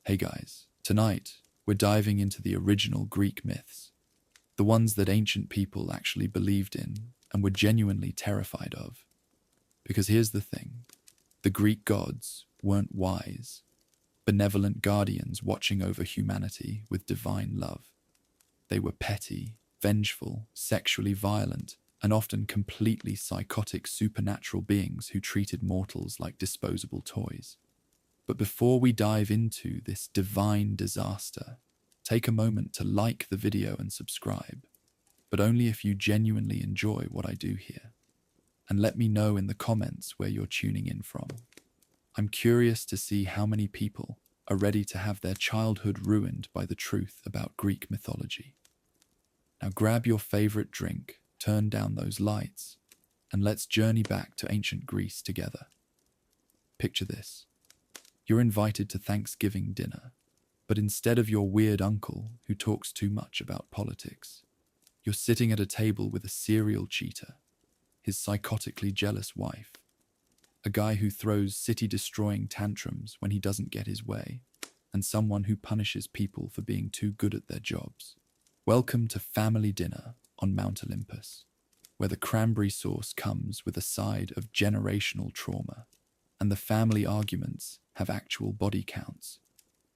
Hey guys, tonight we're diving into the original Greek myths, the ones that ancient people actually believed in and were genuinely terrified of. Because here's the thing, the Greek gods weren't wise, benevolent guardians watching over humanity with divine love. They were petty, vengeful, sexually violent, and often completely psychotic supernatural beings who treated mortals like disposable toys. But before we dive into this divine disaster, take a moment to like the video and subscribe, but only if you genuinely enjoy what I do here. And let me know in the comments where you're tuning in from. I'm curious to see how many people are ready to have their childhood ruined by the truth about Greek mythology. Now grab your favorite drink, turn down those lights, and let's journey back to ancient Greece together. Picture this. You're invited to Thanksgiving dinner, but instead of your weird uncle who talks too much about politics, you're sitting at a table with a serial cheater, his psychotically jealous wife, a guy who throws city-destroying tantrums when he doesn't get his way, and someone who punishes people for being too good at their jobs. Welcome to family dinner on Mount Olympus, where the cranberry sauce comes with a side of generational trauma, and the family arguments have actual body counts.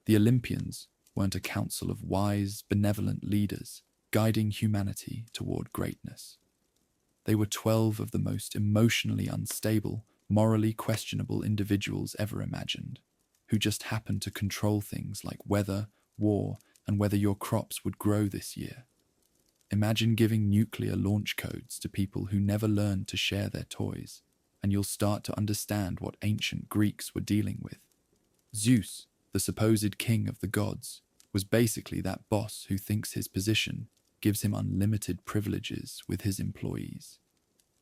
The Olympians weren't a council of wise, benevolent leaders guiding humanity toward greatness. They were 12 of the most emotionally unstable, morally questionable individuals ever imagined, who just happened to control things like weather, war, and whether your crops would grow this year. Imagine giving nuclear launch codes to people who never learned to share their toys, and you'll start to understand what ancient Greeks were dealing with. Zeus, the supposed king of the gods, was basically that boss who thinks his position gives him unlimited privileges with his employees.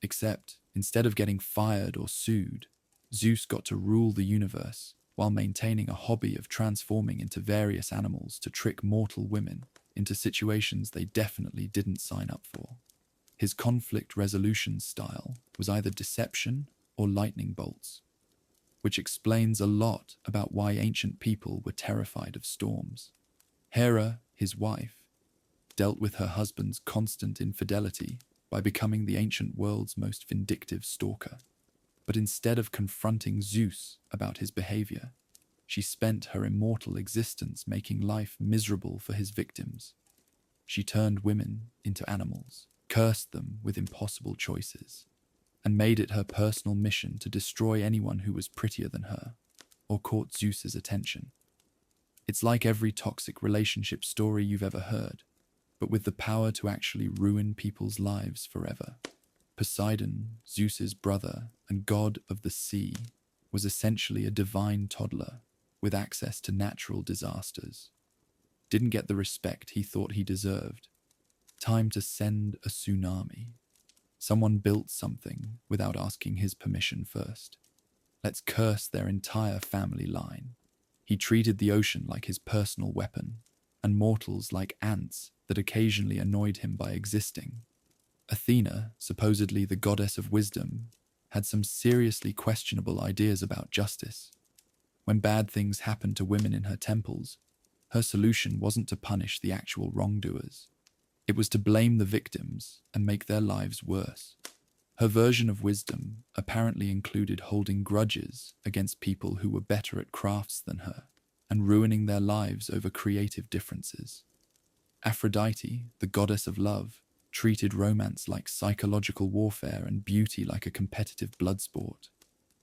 Except, instead of getting fired or sued, Zeus got to rule the universe while maintaining a hobby of transforming into various animals to trick mortal women into situations they definitely didn't sign up for. His conflict resolution style was either deception or lightning bolts, which explains a lot about why ancient people were terrified of storms. Hera, his wife, dealt with her husband's constant infidelity by becoming the ancient world's most vindictive stalker. But instead of confronting Zeus about his behavior, she spent her immortal existence making life miserable for his victims. She turned women into animals, cursed them with impossible choices, and made it her personal mission to destroy anyone who was prettier than her or caught Zeus's attention. It's like every toxic relationship story you've ever heard, but with the power to actually ruin people's lives forever. Poseidon, Zeus's brother and god of the sea, was essentially a divine toddler with access to natural disasters. Didn't get the respect he thought he deserved. Time to send a tsunami. Someone built something without asking his permission first. Let's curse their entire family line. He treated the ocean like his personal weapon, and mortals like ants that occasionally annoyed him by existing. Athena, supposedly the goddess of wisdom, had some seriously questionable ideas about justice. When bad things happened to women in her temples, her solution wasn't to punish the actual wrongdoers. It was to blame the victims and make their lives worse. Her version of wisdom apparently included holding grudges against people who were better at crafts than her and ruining their lives over creative differences. Aphrodite, the goddess of love, treated romance like psychological warfare and beauty like a competitive blood sport.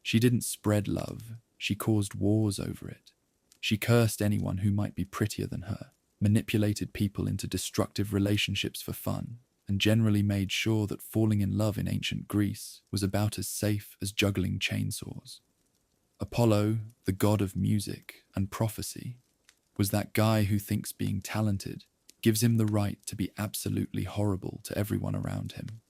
She didn't spread love, she caused wars over it. She cursed anyone who might be prettier than her, manipulated people into destructive relationships for fun, and generally made sure that falling in love in ancient Greece was about as safe as juggling chainsaws. Apollo, the god of music and prophecy, was that guy who thinks being talented gives him the right to be absolutely horrible to everyone around him.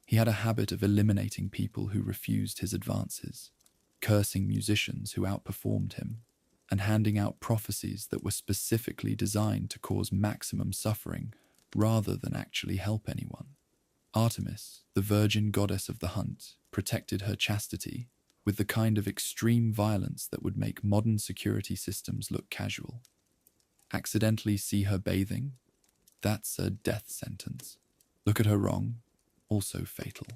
He had a habit of eliminating people who refused his advances, cursing musicians who outperformed him, and handing out prophecies that were specifically designed to cause maximum suffering rather than actually help anyone. Artemis, the virgin goddess of the hunt, protected her chastity with the kind of extreme violence that would make modern security systems look casual. Accidentally see her bathing? That's a death sentence. Look at her wrong? Also fatal.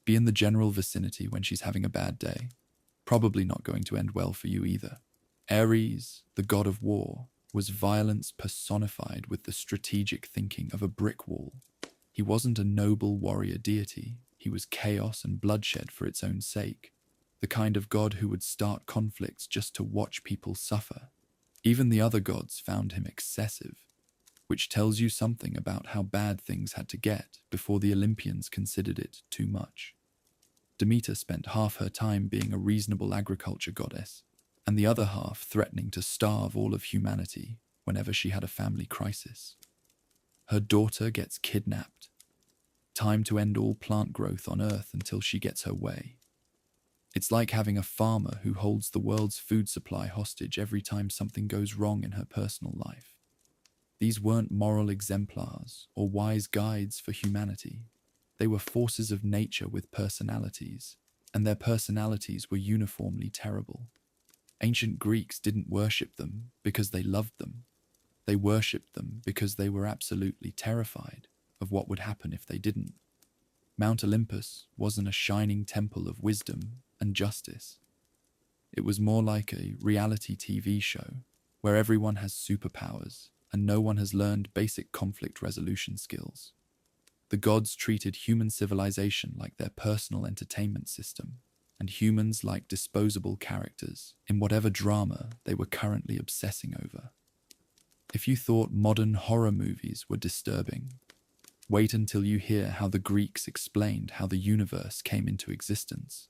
Be in the general vicinity when she's having a bad day? Probably not going to end well for you either. Ares, the god of war, was violence personified with the strategic thinking of a brick wall. He wasn't a noble warrior deity, he was chaos and bloodshed for its own sake, the kind of god who would start conflicts just to watch people suffer. Even the other gods found him excessive, which tells you something about how bad things had to get before the Olympians considered it too much. Demeter spent half her time being a reasonable agriculture goddess, and the other half threatening to starve all of humanity whenever she had a family crisis. Her daughter gets kidnapped. Time to end all plant growth on Earth until she gets her way. It's like having a farmer who holds the world's food supply hostage every time something goes wrong in her personal life. These weren't moral exemplars or wise guides for humanity. They were forces of nature with personalities, and their personalities were uniformly terrible. Ancient Greeks didn't worship them because they loved them. They worshipped them because they were absolutely terrified of what would happen if they didn't. Mount Olympus wasn't a shining temple of wisdom and justice. It was more like a reality TV show where everyone has superpowers and no one has learned basic conflict resolution skills. The gods treated human civilization like their personal entertainment system, and humans like disposable characters in whatever drama they were currently obsessing over. If you thought modern horror movies were disturbing, wait until you hear how the Greeks explained how the universe came into existence.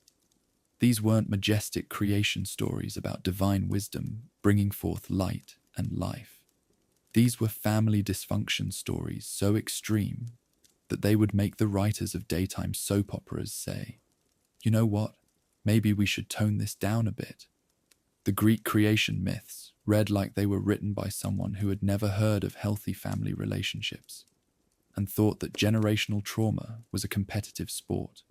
These weren't majestic creation stories about divine wisdom bringing forth light and life. These were family dysfunction stories so extreme that they would make the writers of daytime soap operas say, "You know what? Maybe we should tone this down a bit." The Greek creation myths read like they were written by someone who had never heard of healthy family relationships and thought that generational trauma was a competitive sport.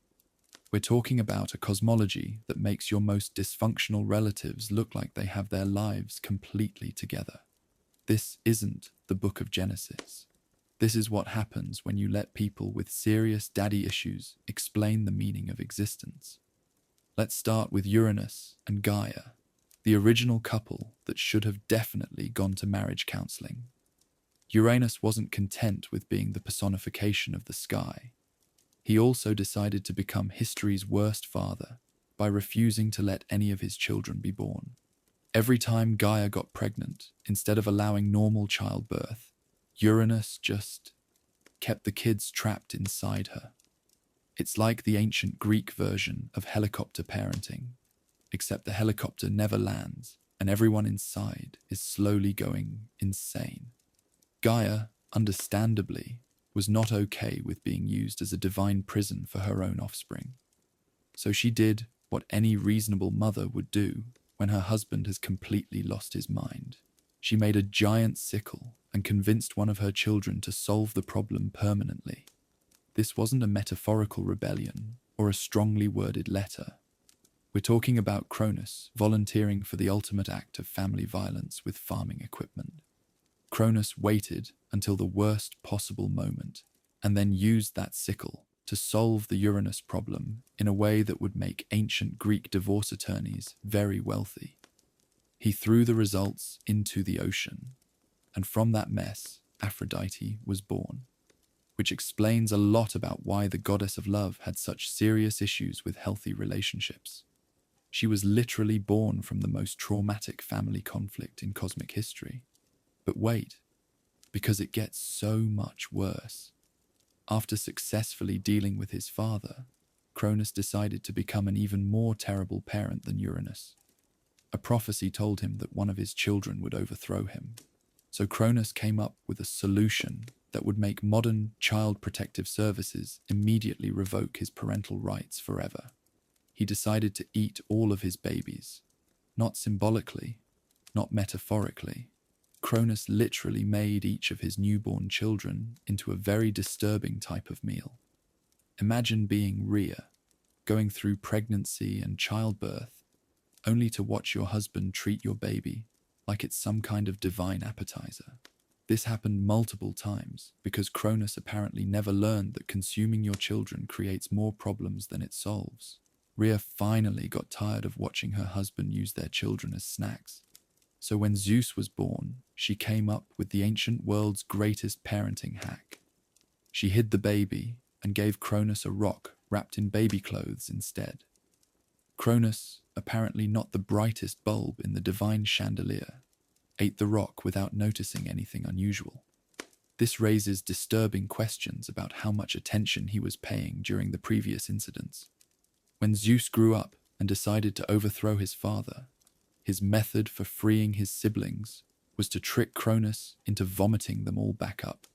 We're talking about a cosmology that makes your most dysfunctional relatives look like they have their lives completely together. This isn't the Book of Genesis. This is what happens when you let people with serious daddy issues explain the meaning of existence. Let's start with Uranus and Gaia, the original couple that should have definitely gone to marriage counseling. Uranus wasn't content with being the personification of the sky. He also decided to become history's worst father by refusing to let any of his children be born. Every time Gaia got pregnant, instead of allowing normal childbirth, Uranus just kept the kids trapped inside her. It's like the ancient Greek version of helicopter parenting, except the helicopter never lands and everyone inside is slowly going insane. Gaia, understandably, was not okay with being used as a divine prison for her own offspring. So she did what any reasonable mother would do when her husband has completely lost his mind. She made a giant sickle and convinced one of her children to solve the problem permanently. This wasn't a metaphorical rebellion or a strongly worded letter. We're talking about Cronus volunteering for the ultimate act of family violence with farming equipment. Cronus waited until the worst possible moment and then used that sickle to solve the Uranus problem in a way that would make ancient Greek divorce attorneys very wealthy. He threw the results into the ocean, and from that mess, Aphrodite was born, which explains a lot about why the goddess of love had such serious issues with healthy relationships. She was literally born from the most traumatic family conflict in cosmic history. But wait, because it gets so much worse. After successfully dealing with his father, Cronus decided to become an even more terrible parent than Uranus. A prophecy told him that one of his children would overthrow him. So Cronus came up with a solution that would make modern child protective services immediately revoke his parental rights forever. He decided to eat all of his babies, not symbolically, not metaphorically. Cronus literally made each of his newborn children into a very disturbing type of meal. Imagine being Rhea, going through pregnancy and childbirth, only to watch your husband treat your baby like it's some kind of divine appetizer. This happened multiple times because Cronus apparently never learned that consuming your children creates more problems than it solves. Rhea finally got tired of watching her husband use their children as snacks. So when Zeus was born, she came up with the ancient world's greatest parenting hack. She hid the baby and gave Cronus a rock wrapped in baby clothes instead. Cronus, apparently not the brightest bulb in the divine chandelier, ate the rock without noticing anything unusual. This raises disturbing questions about how much attention he was paying during the previous incidents. When Zeus grew up and decided to overthrow his father, his method for freeing his siblings was to trick Cronus into vomiting them all back up.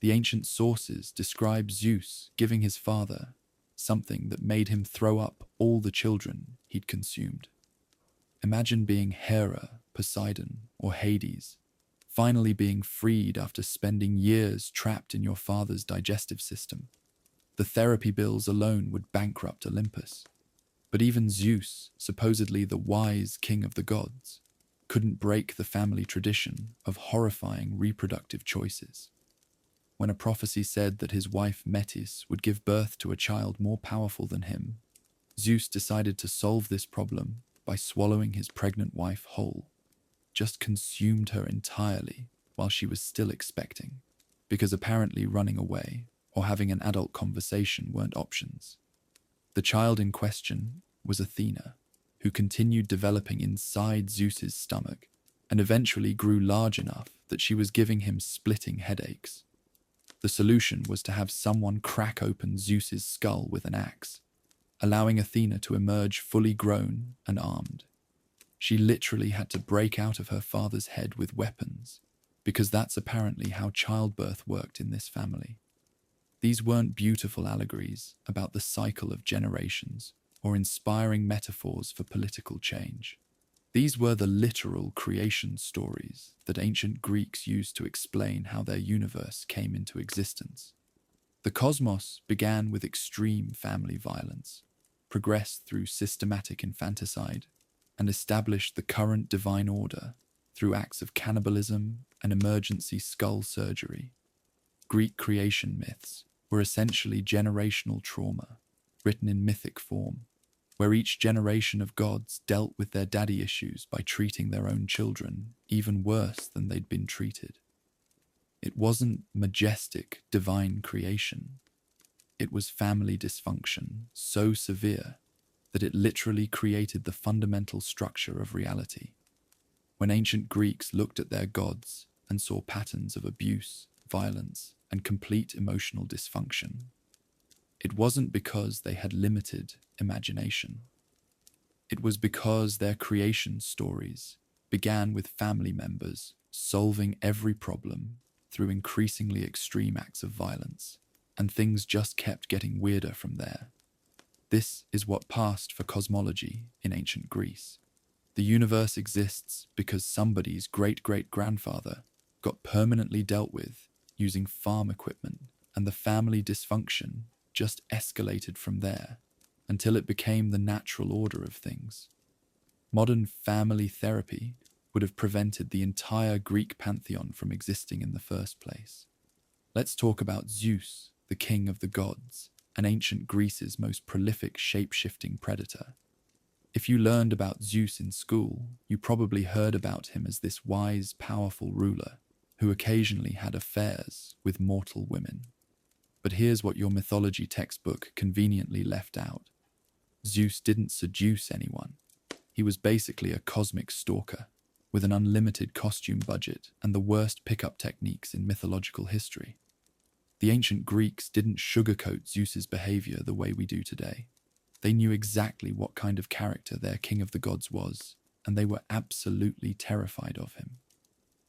The ancient sources describe Zeus giving his father something that made him throw up all the children he'd consumed. Imagine being Hera, Poseidon, or Hades, finally being freed after spending years trapped in your father's digestive system. The therapy bills alone would bankrupt Olympus. But even Zeus, supposedly the wise king of the gods, couldn't break the family tradition of horrifying reproductive choices. When a prophecy said that his wife Metis would give birth to a child more powerful than him, Zeus decided to solve this problem by swallowing his pregnant wife whole, just consumed her entirely while she was still expecting, because apparently running away or having an adult conversation weren't options. The child in question was Athena, who continued developing inside Zeus's stomach and eventually grew large enough that she was giving him splitting headaches. The solution was to have someone crack open Zeus's skull with an axe, allowing Athena to emerge fully grown and armed. She literally had to break out of her father's head with weapons, because that's apparently how childbirth worked in this family. These weren't beautiful allegories about the cycle of generations or inspiring metaphors for political change. These were the literal creation stories that ancient Greeks used to explain how their universe came into existence. The cosmos began with extreme family violence, progressed through systematic infanticide, and established the current divine order through acts of cannibalism and emergency skull surgery. Greek creation myths were essentially generational trauma, written in mythic form, where each generation of gods dealt with their daddy issues by treating their own children even worse than they'd been treated. It wasn't majestic divine creation. It was family dysfunction so severe that it literally created the fundamental structure of reality. When ancient Greeks looked at their gods and saw patterns of abuse, violence, and complete emotional dysfunction, it wasn't because they had limited imagination. It was because their creation stories began with family members solving every problem through increasingly extreme acts of violence, and things just kept getting weirder from there. This is what passed for cosmology in ancient Greece. The universe exists because somebody's great-great-grandfather got permanently dealt with using farm equipment, and the family dysfunction just escalated from there until it became the natural order of things. Modern family therapy would have prevented the entire Greek pantheon from existing in the first place. Let's talk about Zeus, the king of the gods, and ancient Greece's most prolific shape-shifting predator. If you learned about Zeus in school, you probably heard about him as this wise, powerful ruler who occasionally had affairs with mortal women. But here's what your mythology textbook conveniently left out. Zeus didn't seduce anyone. He was basically a cosmic stalker, with an unlimited costume budget and the worst pickup techniques in mythological history. The ancient Greeks didn't sugarcoat Zeus's behavior the way we do today. They knew exactly what kind of character their king of the gods was, and they were absolutely terrified of him.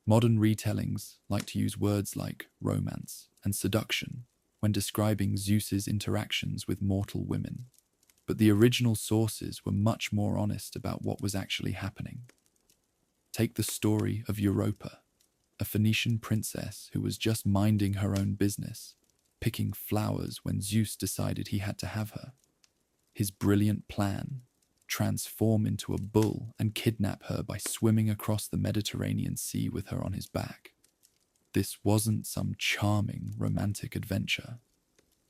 Modern retellings like to use words like romance and seduction when describing Zeus's interactions with mortal women, but the original sources were much more honest about what was actually happening. Take the story of Europa, a Phoenician princess who was just minding her own business, picking flowers when Zeus decided he had to have her. His brilliant plan, transform into a bull and kidnap her by swimming across the Mediterranean Sea with her on his back. This wasn't some charming romantic adventure.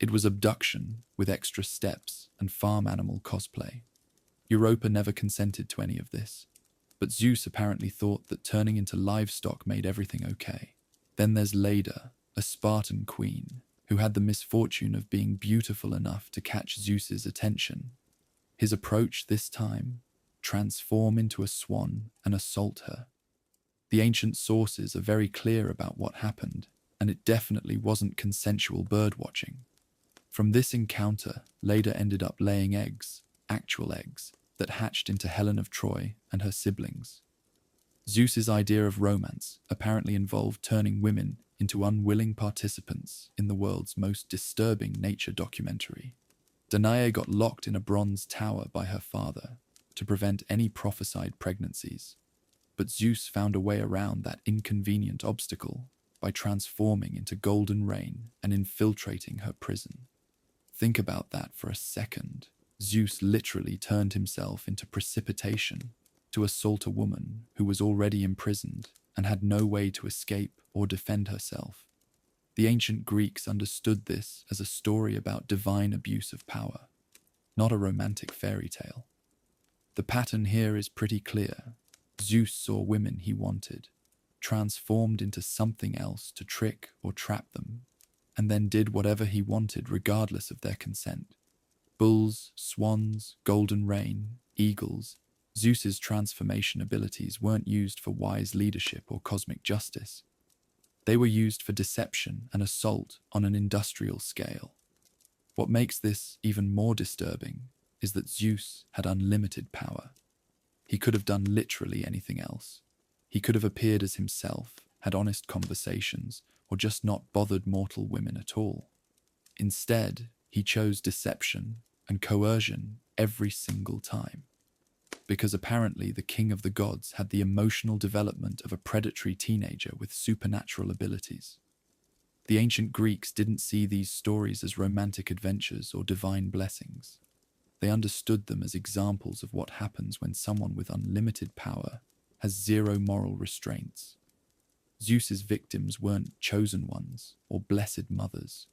It was abduction with extra steps and farm animal cosplay. Europa never consented to any of this, but Zeus apparently thought that turning into livestock made everything okay. Then there's Leda, a Spartan queen, who had the misfortune of being beautiful enough to catch Zeus's attention. His approach this time: transform into a swan and assault her. The ancient sources are very clear about what happened, and it definitely wasn't consensual birdwatching. From this encounter, Leda ended up laying eggs, actual eggs, that hatched into Helen of Troy and her siblings. Zeus's idea of romance apparently involved turning women into unwilling participants in the world's most disturbing nature documentary. Danae got locked in a bronze tower by her father to prevent any prophesied pregnancies, but Zeus found a way around that inconvenient obstacle by transforming into golden rain and infiltrating her prison. Think about that for a second. Zeus literally turned himself into precipitation to assault a woman who was already imprisoned and had no way to escape or defend herself. The ancient Greeks understood this as a story about divine abuse of power, not a romantic fairy tale. The pattern here is pretty clear. Zeus saw women he wanted, transformed into something else to trick or trap them, and then did whatever he wanted regardless of their consent. Bulls, swans, golden rain, eagles. Zeus's transformation abilities weren't used for wise leadership or cosmic justice. They were used for deception and assault on an industrial scale. What makes this even more disturbing is that Zeus had unlimited power. He could have done literally anything else. He could have appeared as himself, had honest conversations, or just not bothered mortal women at all. Instead, he chose deception and coercion every single time, because apparently the king of the gods had the emotional development of a predatory teenager with supernatural abilities. The ancient Greeks didn't see these stories as romantic adventures or divine blessings. They understood them as examples of what happens when someone with unlimited power has zero moral restraints. Zeus's victims weren't chosen ones or blessed mothers.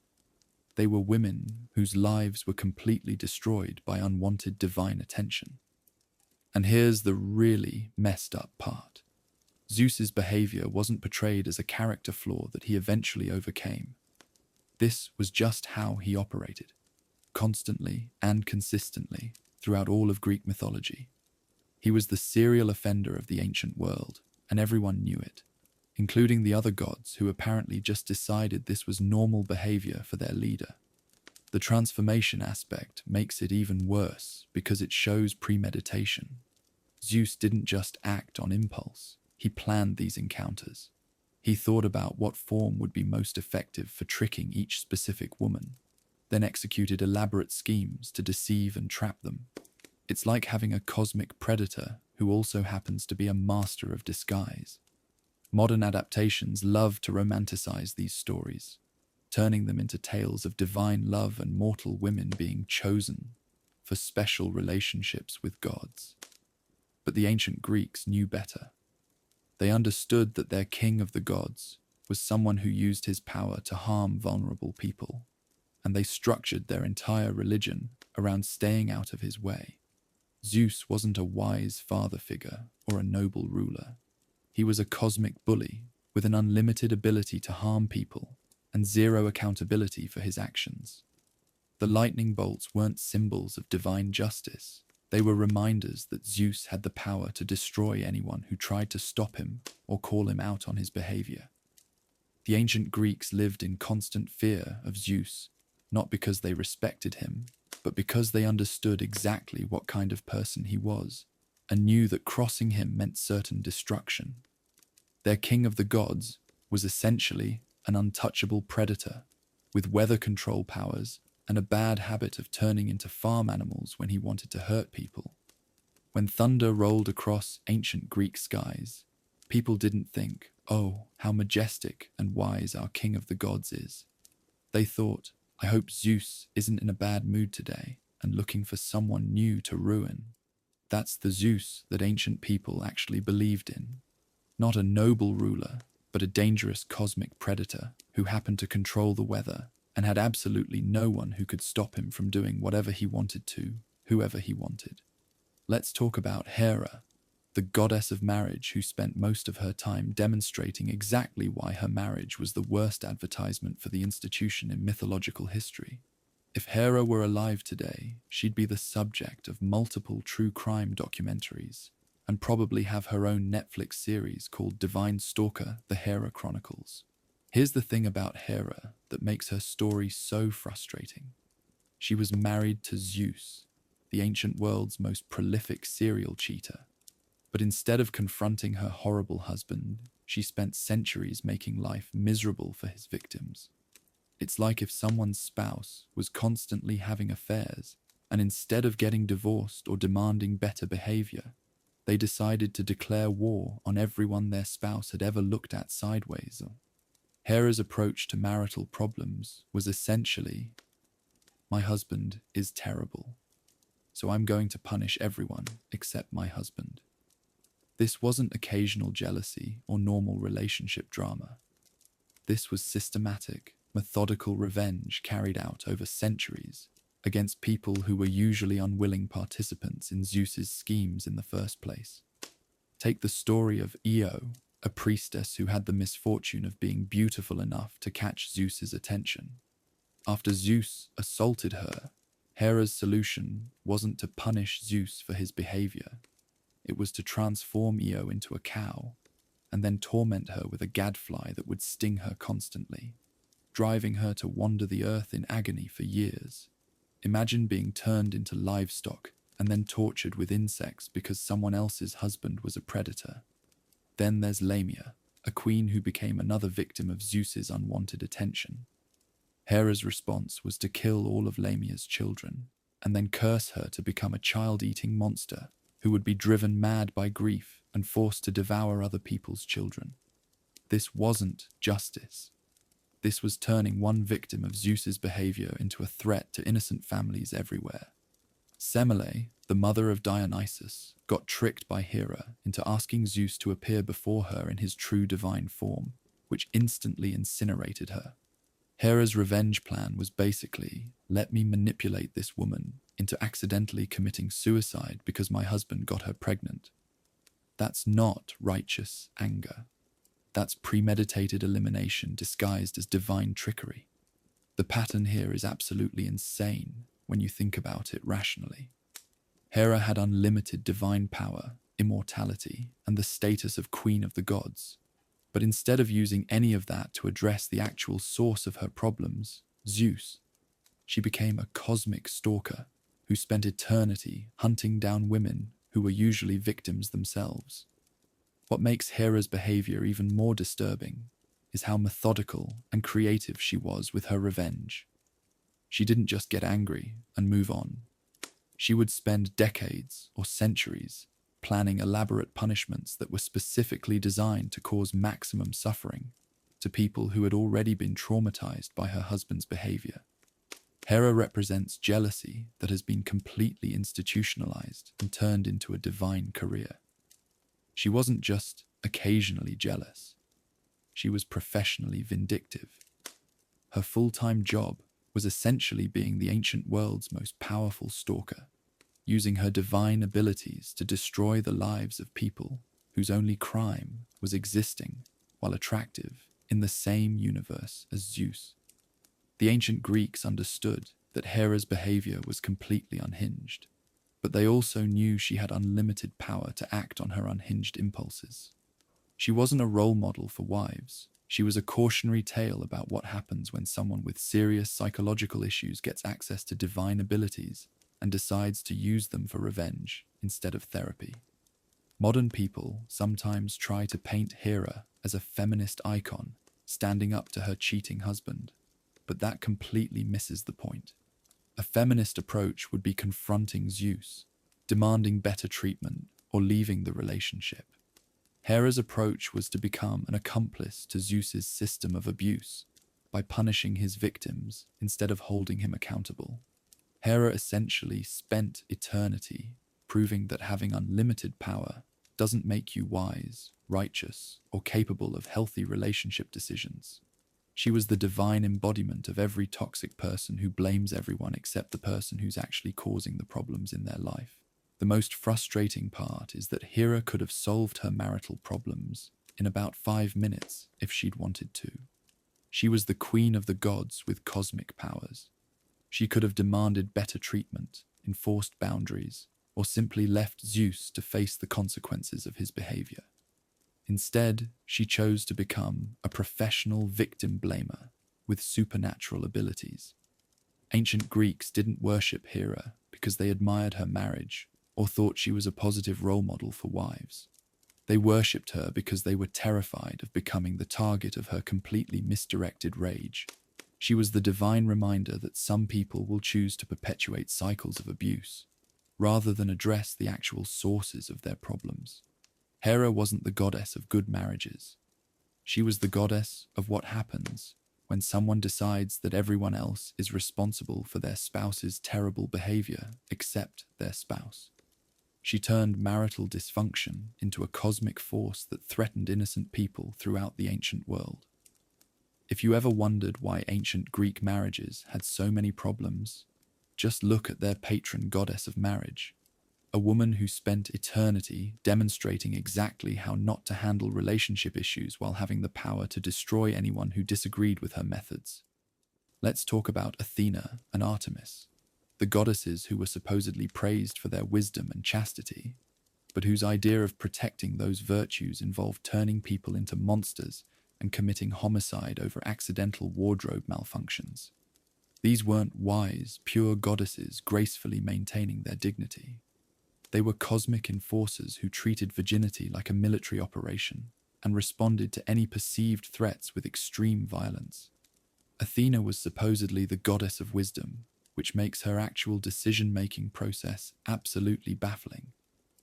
They were women whose lives were completely destroyed by unwanted divine attention. And here's the really messed up part. Zeus's behavior wasn't portrayed as a character flaw that he eventually overcame. This was just how he operated, constantly and consistently throughout all of Greek mythology. He was the serial offender of the ancient world, and everyone knew it, including the other gods who apparently just decided this was normal behavior for their leader. The transformation aspect makes it even worse because it shows premeditation. Zeus didn't just act on impulse, he planned these encounters. He thought about what form would be most effective for tricking each specific woman, then executed elaborate schemes to deceive and trap them. It's like having a cosmic predator who also happens to be a master of disguise. Modern adaptations love to romanticize these stories, turning them into tales of divine love and mortal women being chosen for special relationships with gods. But the ancient Greeks knew better. They understood that their king of the gods was someone who used his power to harm vulnerable people, and they structured their entire religion around staying out of his way. Zeus wasn't a wise father figure or a noble ruler. He was a cosmic bully with an unlimited ability to harm people and zero accountability for his actions. The lightning bolts weren't symbols of divine justice. They were reminders that Zeus had the power to destroy anyone who tried to stop him or call him out on his behavior. The ancient Greeks lived in constant fear of Zeus, not because they respected him, but because they understood exactly what kind of person he was, and knew that crossing him meant certain destruction. Their king of the gods was essentially an untouchable predator, with weather control powers and a bad habit of turning into farm animals when he wanted to hurt people. When thunder rolled across ancient Greek skies, people didn't think, "Oh, how majestic and wise our king of the gods is." They thought, "I hope Zeus isn't in a bad mood today and looking for someone new to ruin." That's the Zeus that ancient people actually believed in. Not a noble ruler, but a dangerous cosmic predator who happened to control the weather and had absolutely no one who could stop him from doing whatever he wanted to, whoever he wanted. Let's talk about Hera, the goddess of marriage who spent most of her time demonstrating exactly why her marriage was the worst advertisement for the institution in mythological history. If Hera were alive today, she'd be the subject of multiple true crime documentaries and probably have her own Netflix series called Divine Stalker: The Hera Chronicles. Here's the thing about Hera that makes her story so frustrating. She was married to Zeus, the ancient world's most prolific serial cheater. But instead of confronting her horrible husband, she spent centuries making life miserable for his victims. It's like if someone's spouse was constantly having affairs, and instead of getting divorced or demanding better behavior, they decided to declare war on everyone their spouse had ever looked at sideways. Hera's approach to marital problems was essentially, my husband is terrible, so I'm going to punish everyone except my husband. This wasn't occasional jealousy or normal relationship drama. This was systematic, methodical revenge carried out over centuries against people who were usually unwilling participants in Zeus's schemes in the first place. Take the story of Io, a priestess who had the misfortune of being beautiful enough to catch Zeus's attention. After Zeus assaulted her, Hera's solution wasn't to punish Zeus for his behavior. It was to transform Io into a cow and then torment her with a gadfly that would sting her constantly, driving her to wander the earth in agony for years. Imagine being turned into livestock and then tortured with insects because someone else's husband was a predator. Then there's Lamia, a queen who became another victim of Zeus's unwanted attention. Hera's response was to kill all of Lamia's children and then curse her to become a child-eating monster who would be driven mad by grief and forced to devour other people's children. This wasn't justice. This was turning one victim of Zeus's behavior into a threat to innocent families everywhere. Semele, the mother of Dionysus, got tricked by Hera into asking Zeus to appear before her in his true divine form, which instantly incinerated her. Hera's revenge plan was basically, let me manipulate this woman into accidentally committing suicide because my husband got her pregnant. That's not righteous anger. That's premeditated elimination disguised as divine trickery. The pattern here is absolutely insane when you think about it rationally. Hera had unlimited divine power, immortality, and the status of queen of the gods. But instead of using any of that to address the actual source of her problems, Zeus, she became a cosmic stalker who spent eternity hunting down women who were usually victims themselves. What makes Hera's behavior even more disturbing is how methodical and creative she was with her revenge. She didn't just get angry and move on. She would spend decades or centuries planning elaborate punishments that were specifically designed to cause maximum suffering to people who had already been traumatized by her husband's behavior. Hera represents jealousy that has been completely institutionalized and turned into a divine career. She wasn't just occasionally jealous. She was professionally vindictive. Her full-time job was essentially being the ancient world's most powerful stalker, using her divine abilities to destroy the lives of people whose only crime was existing while attractive in the same universe as Zeus. The ancient Greeks understood that Hera's behavior was completely unhinged, but they also knew she had unlimited power to act on her unhinged impulses. She wasn't a role model for wives. She was a cautionary tale about what happens when someone with serious psychological issues gets access to divine abilities and decides to use them for revenge instead of therapy. Modern people sometimes try to paint Hera as a feminist icon, standing up to her cheating husband, but that completely misses the point. A feminist approach would be confronting Zeus, demanding better treatment, or leaving the relationship. Hera's approach was to become an accomplice to Zeus's system of abuse by punishing his victims instead of holding him accountable. Hera essentially spent eternity proving that having unlimited power doesn't make you wise, righteous, or capable of healthy relationship decisions. She was the divine embodiment of every toxic person who blames everyone except the person who's actually causing the problems in their life. The most frustrating part is that Hera could have solved her marital problems in about 5 minutes if she'd wanted to. She was the queen of the gods with cosmic powers. She could have demanded better treatment, enforced boundaries, or simply left Zeus to face the consequences of his behavior. Instead, she chose to become a professional victim blamer with supernatural abilities. Ancient Greeks didn't worship Hera because they admired her marriage or thought she was a positive role model for wives. They worshipped her because they were terrified of becoming the target of her completely misdirected rage. She was the divine reminder that some people will choose to perpetuate cycles of abuse, rather than address the actual sources of their problems. Hera wasn't the goddess of good marriages. She was the goddess of what happens when someone decides that everyone else is responsible for their spouse's terrible behavior except their spouse. She turned marital dysfunction into a cosmic force that threatened innocent people throughout the ancient world. If you ever wondered why ancient Greek marriages had so many problems, just look at their patron goddess of marriage, a woman who spent eternity demonstrating exactly how not to handle relationship issues while having the power to destroy anyone who disagreed with her methods. Let's talk about Athena and Artemis, the goddesses who were supposedly praised for their wisdom and chastity, but whose idea of protecting those virtues involved turning people into monsters and committing homicide over accidental wardrobe malfunctions. These weren't wise, pure goddesses gracefully maintaining their dignity. They were cosmic enforcers who treated virginity like a military operation and responded to any perceived threats with extreme violence. Athena was supposedly the goddess of wisdom, which makes her actual decision-making process absolutely baffling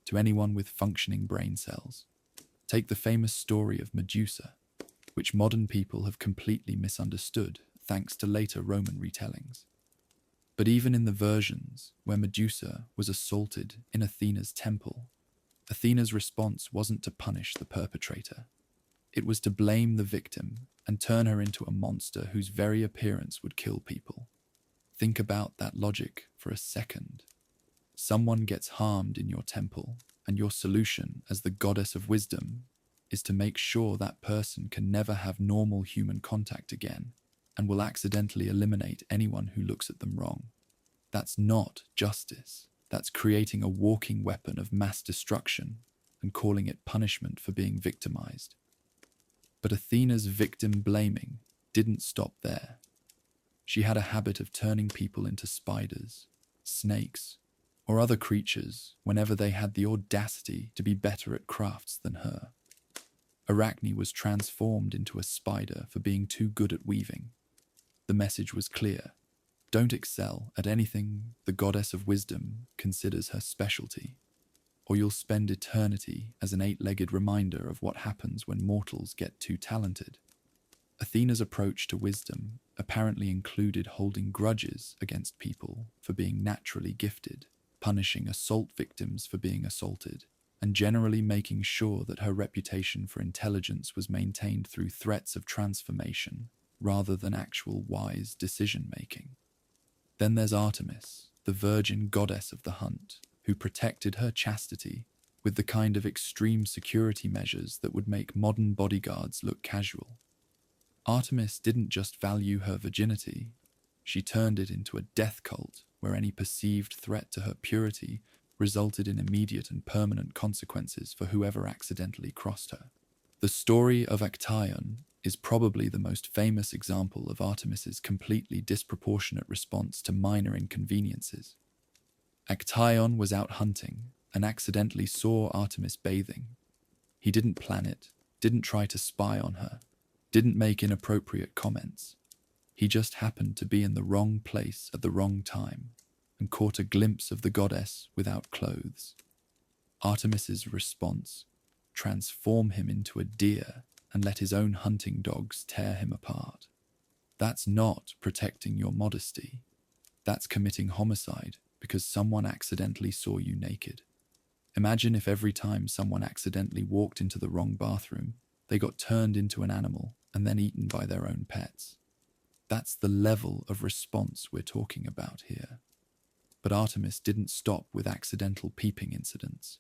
to anyone with functioning brain cells. Take the famous story of Medusa, which modern people have completely misunderstood thanks to later Roman retellings. But even in the versions where Medusa was assaulted in Athena's temple, Athena's response wasn't to punish the perpetrator. It was to blame the victim and turn her into a monster whose very appearance would kill people. Think about that logic for a second. Someone gets harmed in your temple, and your solution as the goddess of wisdom is to make sure that person can never have normal human contact again and will accidentally eliminate anyone who looks at them wrong. That's not justice. That's creating a walking weapon of mass destruction and calling it punishment for being victimized. But Athena's victim blaming didn't stop there. She had a habit of turning people into spiders, snakes, or other creatures whenever they had the audacity to be better at crafts than her. Arachne was transformed into a spider for being too good at weaving. The message was clear. Don't excel at anything the goddess of wisdom considers her specialty, or you'll spend eternity as an 8-legged reminder of what happens when mortals get too talented. Athena's approach to wisdom apparently included holding grudges against people for being naturally gifted, punishing assault victims for being assaulted, and generally making sure that her reputation for intelligence was maintained through threats of transformation rather than actual wise decision-making. Then there's Artemis, the virgin goddess of the hunt, who protected her chastity with the kind of extreme security measures that would make modern bodyguards look casual. Artemis didn't just value her virginity, she turned it into a death cult where any perceived threat to her purity resulted in immediate and permanent consequences for whoever accidentally crossed her. The story of Actaeon is probably the most famous example of Artemis's completely disproportionate response to minor inconveniences. Actaeon was out hunting and accidentally saw Artemis bathing. He didn't plan it, didn't try to spy on her, didn't make inappropriate comments. He just happened to be in the wrong place at the wrong time and caught a glimpse of the goddess without clothes. Artemis's response transformed him into a deer and let his own hunting dogs tear him apart. That's not protecting your modesty. That's committing homicide because someone accidentally saw you naked. Imagine if every time someone accidentally walked into the wrong bathroom, they got turned into an animal and then eaten by their own pets. That's the level of response we're talking about here. But Artemis didn't stop with accidental peeping incidents.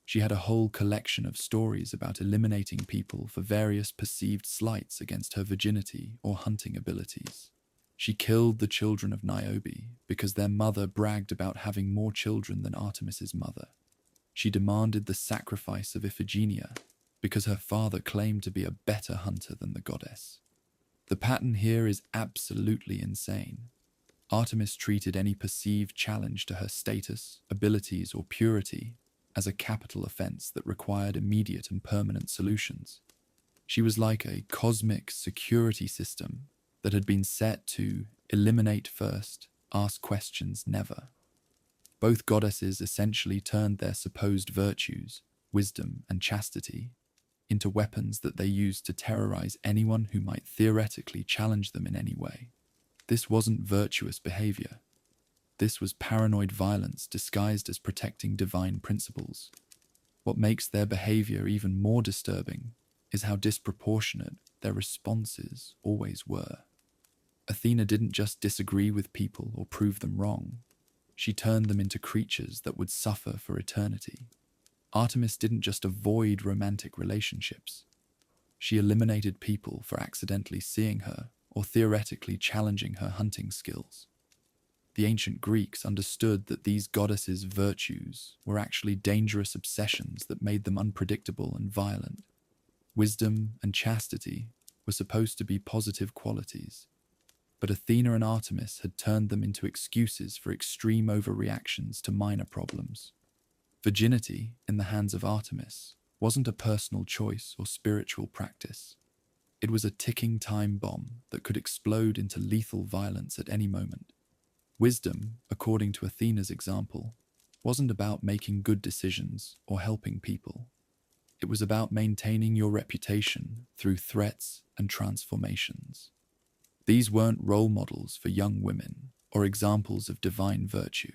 She had a whole collection of stories about eliminating people for various perceived slights against her virginity or hunting abilities. She killed the children of Niobe because their mother bragged about having more children than Artemis's mother. She demanded the sacrifice of Iphigenia because her father claimed to be a better hunter than the goddess. The pattern here is absolutely insane. Artemis treated any perceived challenge to her status, abilities, or purity as a capital offense that required immediate and permanent solutions. She was like a cosmic security system that had been set to eliminate first, ask questions never. Both goddesses essentially turned their supposed virtues, wisdom and chastity, into weapons that they used to terrorize anyone who might theoretically challenge them in any way. This wasn't virtuous behavior. This was paranoid violence disguised as protecting divine principles. What makes their behavior even more disturbing is how disproportionate their responses always were. Athena didn't just disagree with people or prove them wrong. She turned them into creatures that would suffer for eternity. Artemis didn't just avoid romantic relationships. She eliminated people for accidentally seeing her or theoretically challenging her hunting skills. The ancient Greeks understood that these goddesses' virtues were actually dangerous obsessions that made them unpredictable and violent. Wisdom and chastity were supposed to be positive qualities, but Athena and Artemis had turned them into excuses for extreme overreactions to minor problems. Virginity, in the hands of Artemis, wasn't a personal choice or spiritual practice. It was a ticking time bomb that could explode into lethal violence at any moment. Wisdom, according to Athena's example, wasn't about making good decisions or helping people. It was about maintaining your reputation through threats and transformations. These weren't role models for young women or examples of divine virtue.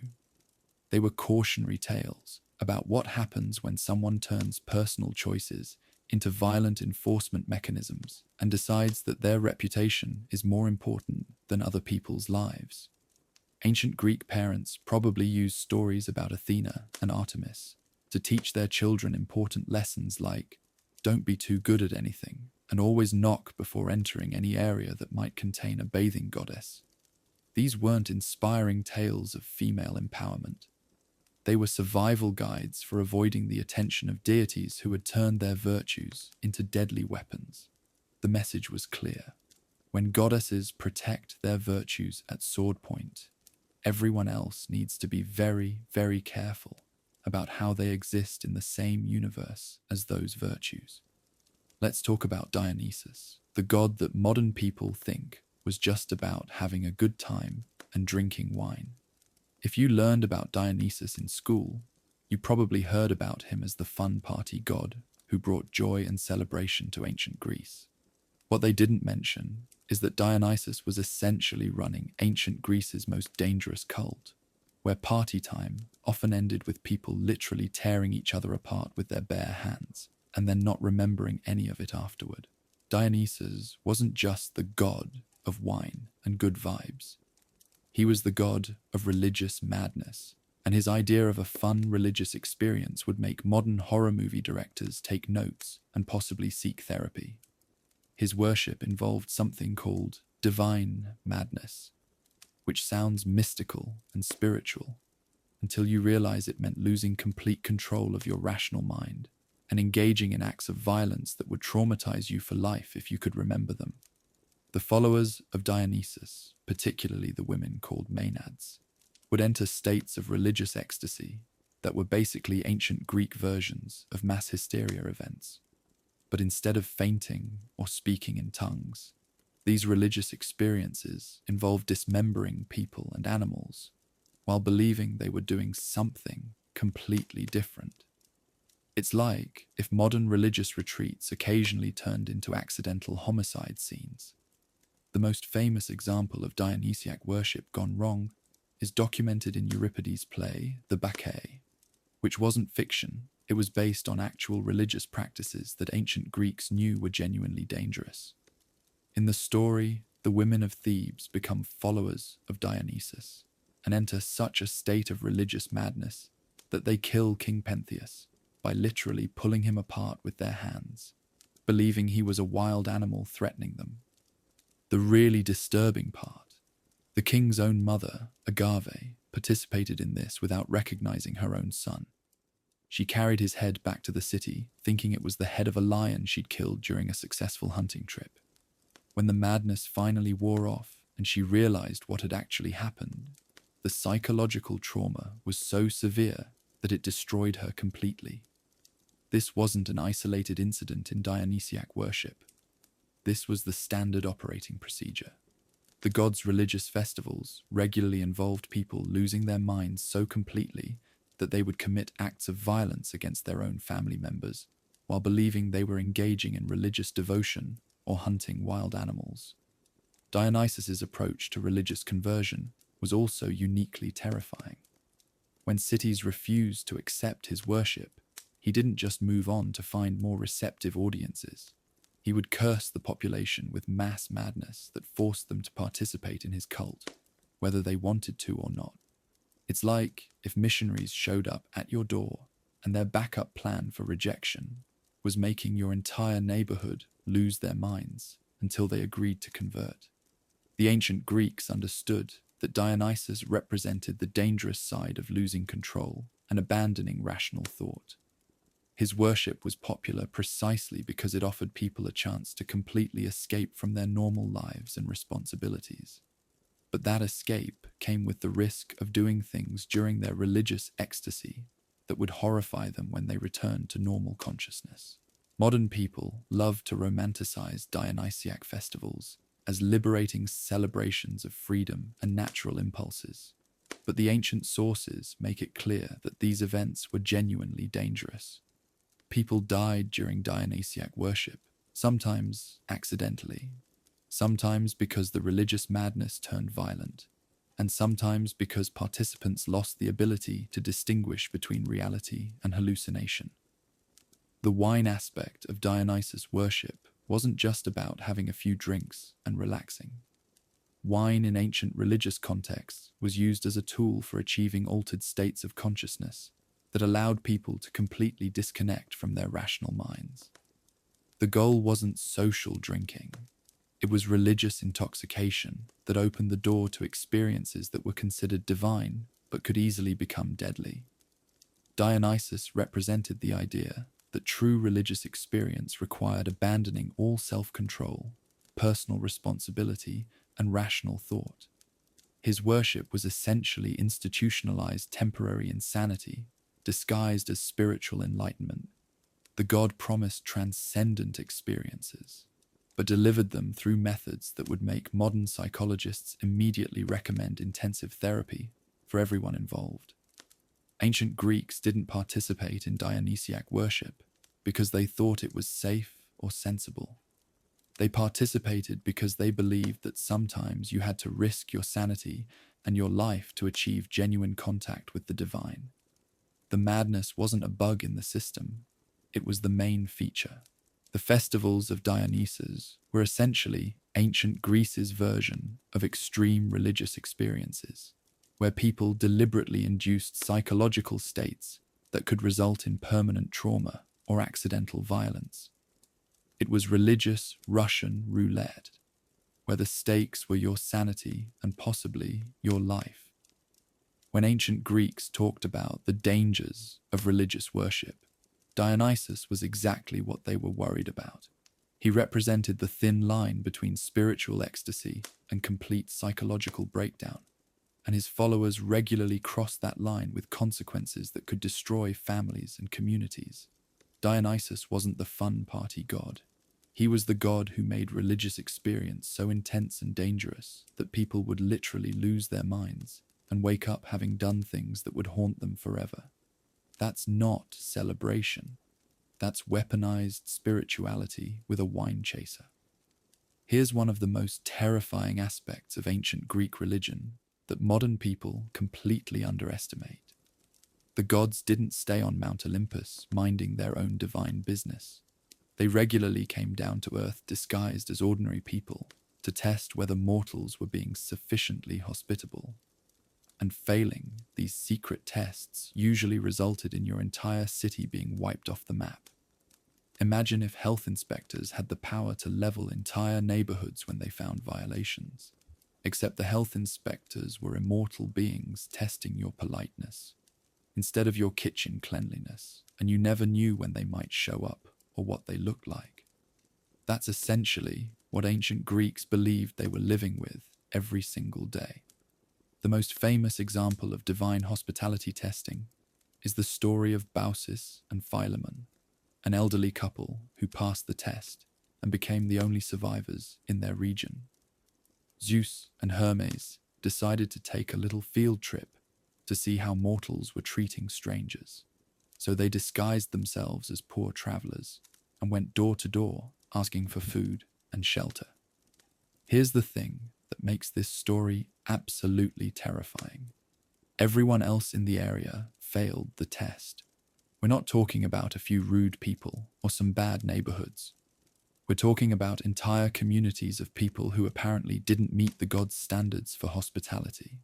They were cautionary tales about what happens when someone turns personal choices into violent enforcement mechanisms and decides that their reputation is more important than other people's lives. Ancient Greek parents probably used stories about Athena and Artemis to teach their children important lessons like, don't be too good at anything, and always knock before entering any area that might contain a bathing goddess. These weren't inspiring tales of female empowerment. They were survival guides for avoiding the attention of deities who had turned their virtues into deadly weapons. The message was clear. When goddesses protect their virtues at sword point, everyone else needs to be very, very careful about how they exist in the same universe as those virtues. Let's talk about Dionysus, the god that modern people think was just about having a good time and drinking wine. If you learned about Dionysus in school, you probably heard about him as the fun party god who brought joy and celebration to ancient Greece. What they didn't mention is that Dionysus was essentially running ancient Greece's most dangerous cult, where party time often ended with people literally tearing each other apart with their bare hands and then not remembering any of it afterward. Dionysus wasn't just the god of wine and good vibes. He was the god of religious madness, and his idea of a fun religious experience would make modern horror movie directors take notes and possibly seek therapy. His worship involved something called divine madness, which sounds mystical and spiritual, until you realize it meant losing complete control of your rational mind and engaging in acts of violence that would traumatize you for life if you could remember them. The followers of Dionysus, particularly the women called Maenads, would enter states of religious ecstasy that were basically ancient Greek versions of mass hysteria events. But instead of fainting or speaking in tongues, these religious experiences involved dismembering people and animals while believing they were doing something completely different. It's like if modern religious retreats occasionally turned into accidental homicide scenes. The most famous example of Dionysiac worship gone wrong is documented in Euripides' play, The Bacchae. which wasn't fiction. It was based on actual religious practices that ancient Greeks knew were genuinely dangerous. In the story, the women of Thebes become followers of Dionysus and enter such a state of religious madness that they kill King Pentheus by literally pulling him apart with their hands, believing he was a wild animal threatening them. The really disturbing part: the king's own mother, Agave, participated in this without recognizing her own son. She carried his head back to the city, thinking it was the head of a lion she'd killed during a successful hunting trip. When the madness finally wore off and she realized what had actually happened, the psychological trauma was so severe that it destroyed her completely. This wasn't an isolated incident in Dionysiac worship. This was the standard operating procedure. The gods' religious festivals regularly involved people losing their minds so completely that they would commit acts of violence against their own family members while believing they were engaging in religious devotion or hunting wild animals. Dionysus's approach to religious conversion was also uniquely terrifying. When cities refused to accept his worship, he didn't just move on to find more receptive audiences. He would curse the population with mass madness that forced them to participate in his cult, whether they wanted to or not. It's like if missionaries showed up at your door and their backup plan for rejection was making your entire neighborhood lose their minds until they agreed to convert. The ancient Greeks understood that Dionysus represented the dangerous side of losing control and abandoning rational thought. His worship was popular precisely because it offered people a chance to completely escape from their normal lives and responsibilities. But that escape came with the risk of doing things during their religious ecstasy that would horrify them when they returned to normal consciousness. Modern people love to romanticize Dionysiac festivals as liberating celebrations of freedom and natural impulses, but the ancient sources make it clear that these events were genuinely dangerous. People died during Dionysiac worship, sometimes accidentally, sometimes because the religious madness turned violent, and sometimes because participants lost the ability to distinguish between reality and hallucination. The wine aspect of Dionysus worship wasn't just about having a few drinks and relaxing. Wine in ancient religious contexts was used as a tool for achieving altered states of consciousness that allowed people to completely disconnect from their rational minds. The goal wasn't social drinking. It was religious intoxication that opened the door to experiences that were considered divine but could easily become deadly. Dionysus represented the idea that true religious experience required abandoning all self-control, personal responsibility, and rational thought. His worship was essentially institutionalized temporary insanity, disguised as spiritual enlightenment. The god promised transcendent experiences, but delivered them through methods that would make modern psychologists immediately recommend intensive therapy for everyone involved. Ancient Greeks didn't participate in Dionysiac worship because they thought it was safe or sensible. They participated because they believed that sometimes you had to risk your sanity and your life to achieve genuine contact with the divine. The madness wasn't a bug in the system, it was the main feature. The festivals of Dionysus were essentially ancient Greece's version of extreme religious experiences, where people deliberately induced psychological states that could result in permanent trauma or accidental violence. It was religious Russian roulette, where the stakes were your sanity and possibly your life. When ancient Greeks talked about the dangers of religious worship, Dionysus was exactly what they were worried about. He represented the thin line between spiritual ecstasy and complete psychological breakdown, and his followers regularly crossed that line with consequences that could destroy families and communities. Dionysus wasn't the fun party god. He was the god who made religious experience so intense and dangerous that people would literally lose their minds and wake up having done things that would haunt them forever. That's not celebration. That's weaponized spirituality with a wine chaser. Here's one of the most terrifying aspects of ancient Greek religion that modern people completely underestimate. The gods didn't stay on Mount Olympus minding their own divine business. They regularly came down to earth disguised as ordinary people to test whether mortals were being sufficiently hospitable. And failing, these secret tests usually resulted in your entire city being wiped off the map. Imagine if health inspectors had the power to level entire neighborhoods when they found violations. Except the health inspectors were immortal beings testing your politeness, instead of your kitchen cleanliness, and you never knew when they might show up or what they looked like. That's essentially what ancient Greeks believed they were living with every single day. The most famous example of divine hospitality testing is the story of Baucis and Philemon, an elderly couple who passed the test and became the only survivors in their region. Zeus and Hermes decided to take a little field trip to see how mortals were treating strangers, so they disguised themselves as poor travelers and went door to door asking for food and shelter. Here's the thing that makes this story absolutely terrifying. Everyone else in the area failed the test. We're not talking about a few rude people or some bad neighborhoods. We're talking about entire communities of people who apparently didn't meet the gods' standards for hospitality.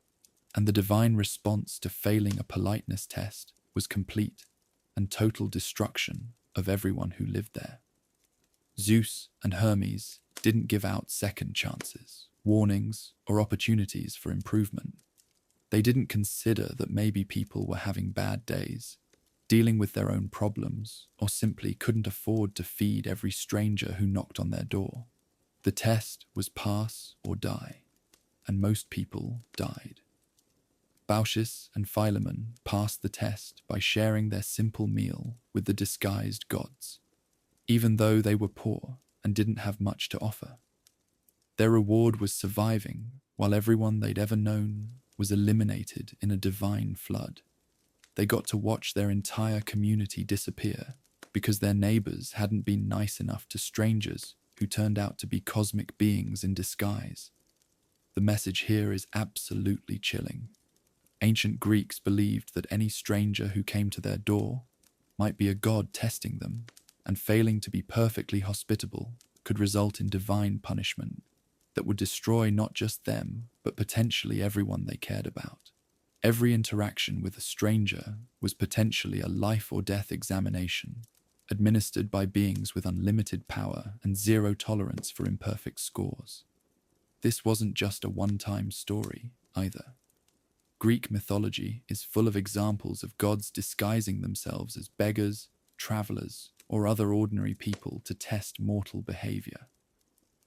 And the divine response to failing a politeness test was complete and total destruction of everyone who lived there. Zeus and Hermes didn't give out second chances, warnings, or opportunities for improvement. They didn't consider that maybe people were having bad days, dealing with their own problems, or simply couldn't afford to feed every stranger who knocked on their door. The test was pass or die, and most people died. Baucis and Philemon passed the test by sharing their simple meal with the disguised gods, even though they were poor and didn't have much to offer. Their reward was surviving while everyone they'd ever known was eliminated in a divine flood. They got to watch their entire community disappear because their neighbors hadn't been nice enough to strangers who turned out to be cosmic beings in disguise. The message here is absolutely chilling. Ancient Greeks believed that any stranger who came to their door might be a god testing them, and failing to be perfectly hospitable could result in divine punishment that would destroy not just them, but potentially everyone they cared about. Every interaction with a stranger was potentially a life or death examination, administered by beings with unlimited power and zero tolerance for imperfect scores. This wasn't just a one-time story, either. Greek mythology is full of examples of gods disguising themselves as beggars, travelers, or other ordinary people to test mortal behavior.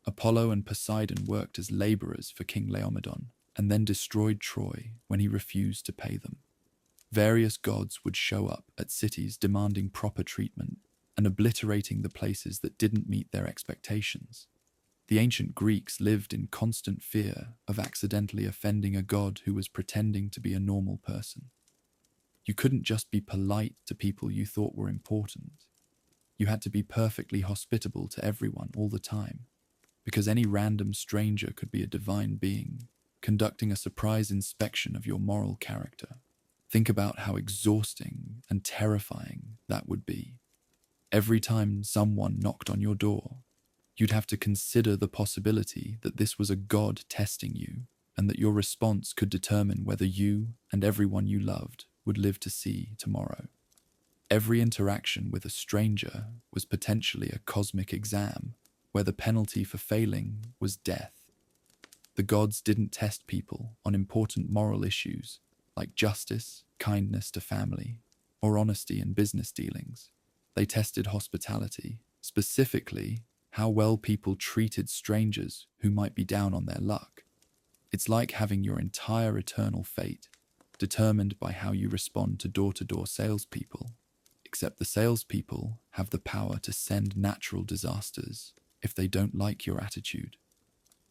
Apollo and Poseidon worked as laborers for King Laomedon and then destroyed Troy when he refused to pay them. Various gods would show up at cities demanding proper treatment and obliterating the places that didn't meet their expectations. The ancient Greeks lived in constant fear of accidentally offending a god who was pretending to be a normal person. You couldn't just be polite to people you thought were important. You had to be perfectly hospitable to everyone all the time, because any random stranger could be a divine being conducting a surprise inspection of your moral character. Think about how exhausting and terrifying that would be. Every time someone knocked on your door, you'd have to consider the possibility that this was a god testing you, and that your response could determine whether you and everyone you loved would live to see tomorrow. Every interaction with a stranger was potentially a cosmic exam, where the penalty for failing was death. The gods didn't test people on important moral issues like justice, kindness to family, or honesty in business dealings. They tested hospitality, specifically how well people treated strangers who might be down on their luck. It's like having your entire eternal fate determined by how you respond to door-to-door salespeople, except the salespeople have the power to send natural disasters if they don't like your attitude.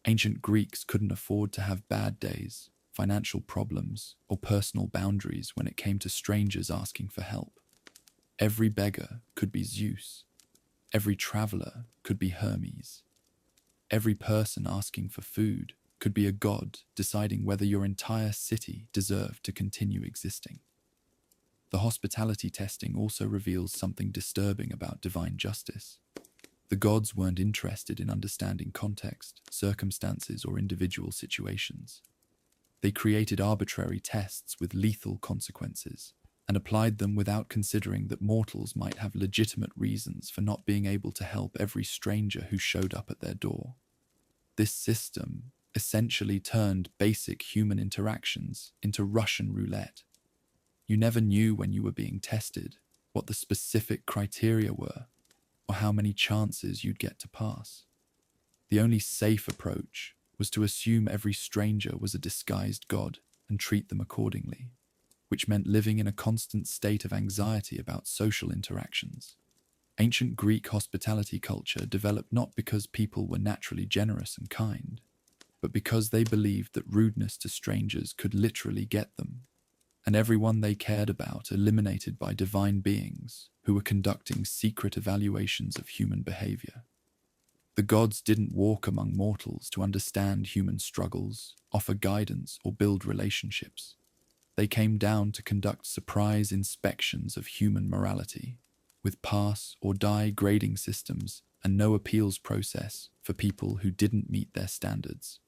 Ancient Greeks couldn't afford to have bad days, financial problems, or personal boundaries when it came to strangers asking for help. Every beggar could be Zeus. Every traveler could be Hermes. Every person asking for food could be a god deciding whether your entire city deserved to continue existing. The hospitality testing also reveals something disturbing about divine justice. The gods weren't interested in understanding context, circumstances, or individual situations. They created arbitrary tests with lethal consequences and applied them without considering that mortals might have legitimate reasons for not being able to help every stranger who showed up at their door. This system essentially turned basic human interactions into Russian roulette. You never knew when you were being tested, what the specific criteria were, or how many chances you'd get to pass. The only safe approach was to assume every stranger was a disguised god and treat them accordingly, which meant living in a constant state of anxiety about social interactions. Ancient Greek hospitality culture developed not because people were naturally generous and kind, but because they believed that rudeness to strangers could literally get them, and everyone they cared about eliminated by divine beings who were conducting secret evaluations of human behavior. The gods didn't walk among mortals to understand human struggles, offer guidance, or build relationships. They came down to conduct surprise inspections of human morality, with pass or die grading systems and no appeals process for people who didn't meet their standards.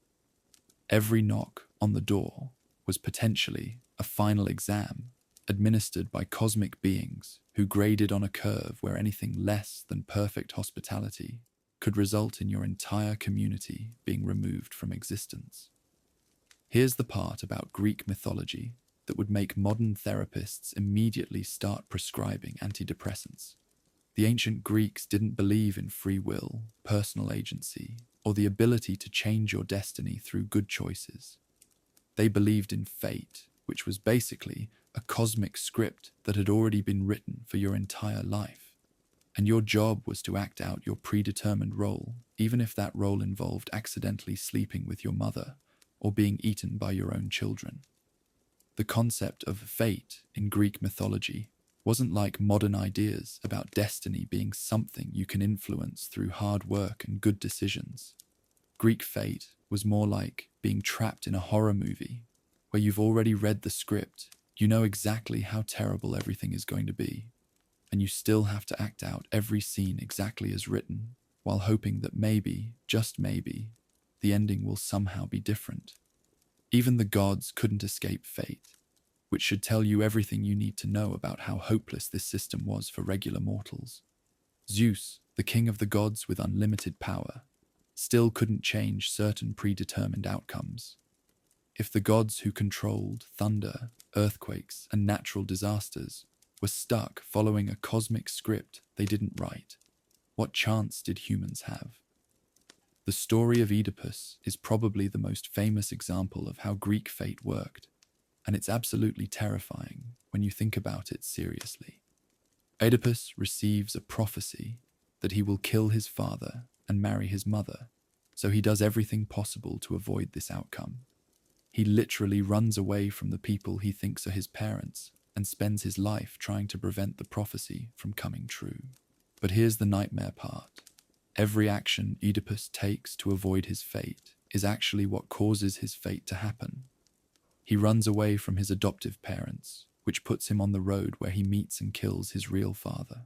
Every knock on the door was potentially a final exam administered by cosmic beings who graded on a curve where anything less than perfect hospitality could result in your entire community being removed from existence. Here's the part about Greek mythology that would make modern therapists immediately start prescribing antidepressants. The ancient Greeks didn't believe in free will, personal agency, or the ability to change your destiny through good choices. They believed in fate, which was basically a cosmic script that had already been written for your entire life. And your job was to act out your predetermined role, even if that role involved accidentally sleeping with your mother or being eaten by your own children. The concept of fate in Greek mythology wasn't like modern ideas about destiny being something you can influence through hard work and good decisions. Greek fate was more like being trapped in a horror movie where you've already read the script, you know exactly how terrible everything is going to be, and you still have to act out every scene exactly as written, while hoping that maybe, just maybe, the ending will somehow be different. Even the gods couldn't escape fate, which should tell you everything you need to know about how hopeless this system was for regular mortals. Zeus, the king of the gods with unlimited power, still couldn't change certain predetermined outcomes. If the gods who controlled thunder, earthquakes, and natural disasters were stuck following a cosmic script they didn't write, what chance did humans have? The story of Oedipus is probably the most famous example of how Greek fate worked, and it's absolutely terrifying when you think about it seriously. Oedipus receives a prophecy that he will kill his father and marry his mother, so he does everything possible to avoid this outcome. He literally runs away from the people he thinks are his parents and spends his life trying to prevent the prophecy from coming true. But here's the nightmare part. Every action Oedipus takes to avoid his fate is actually what causes his fate to happen. He runs away from his adoptive parents, which puts him on the road where he meets and kills his real father.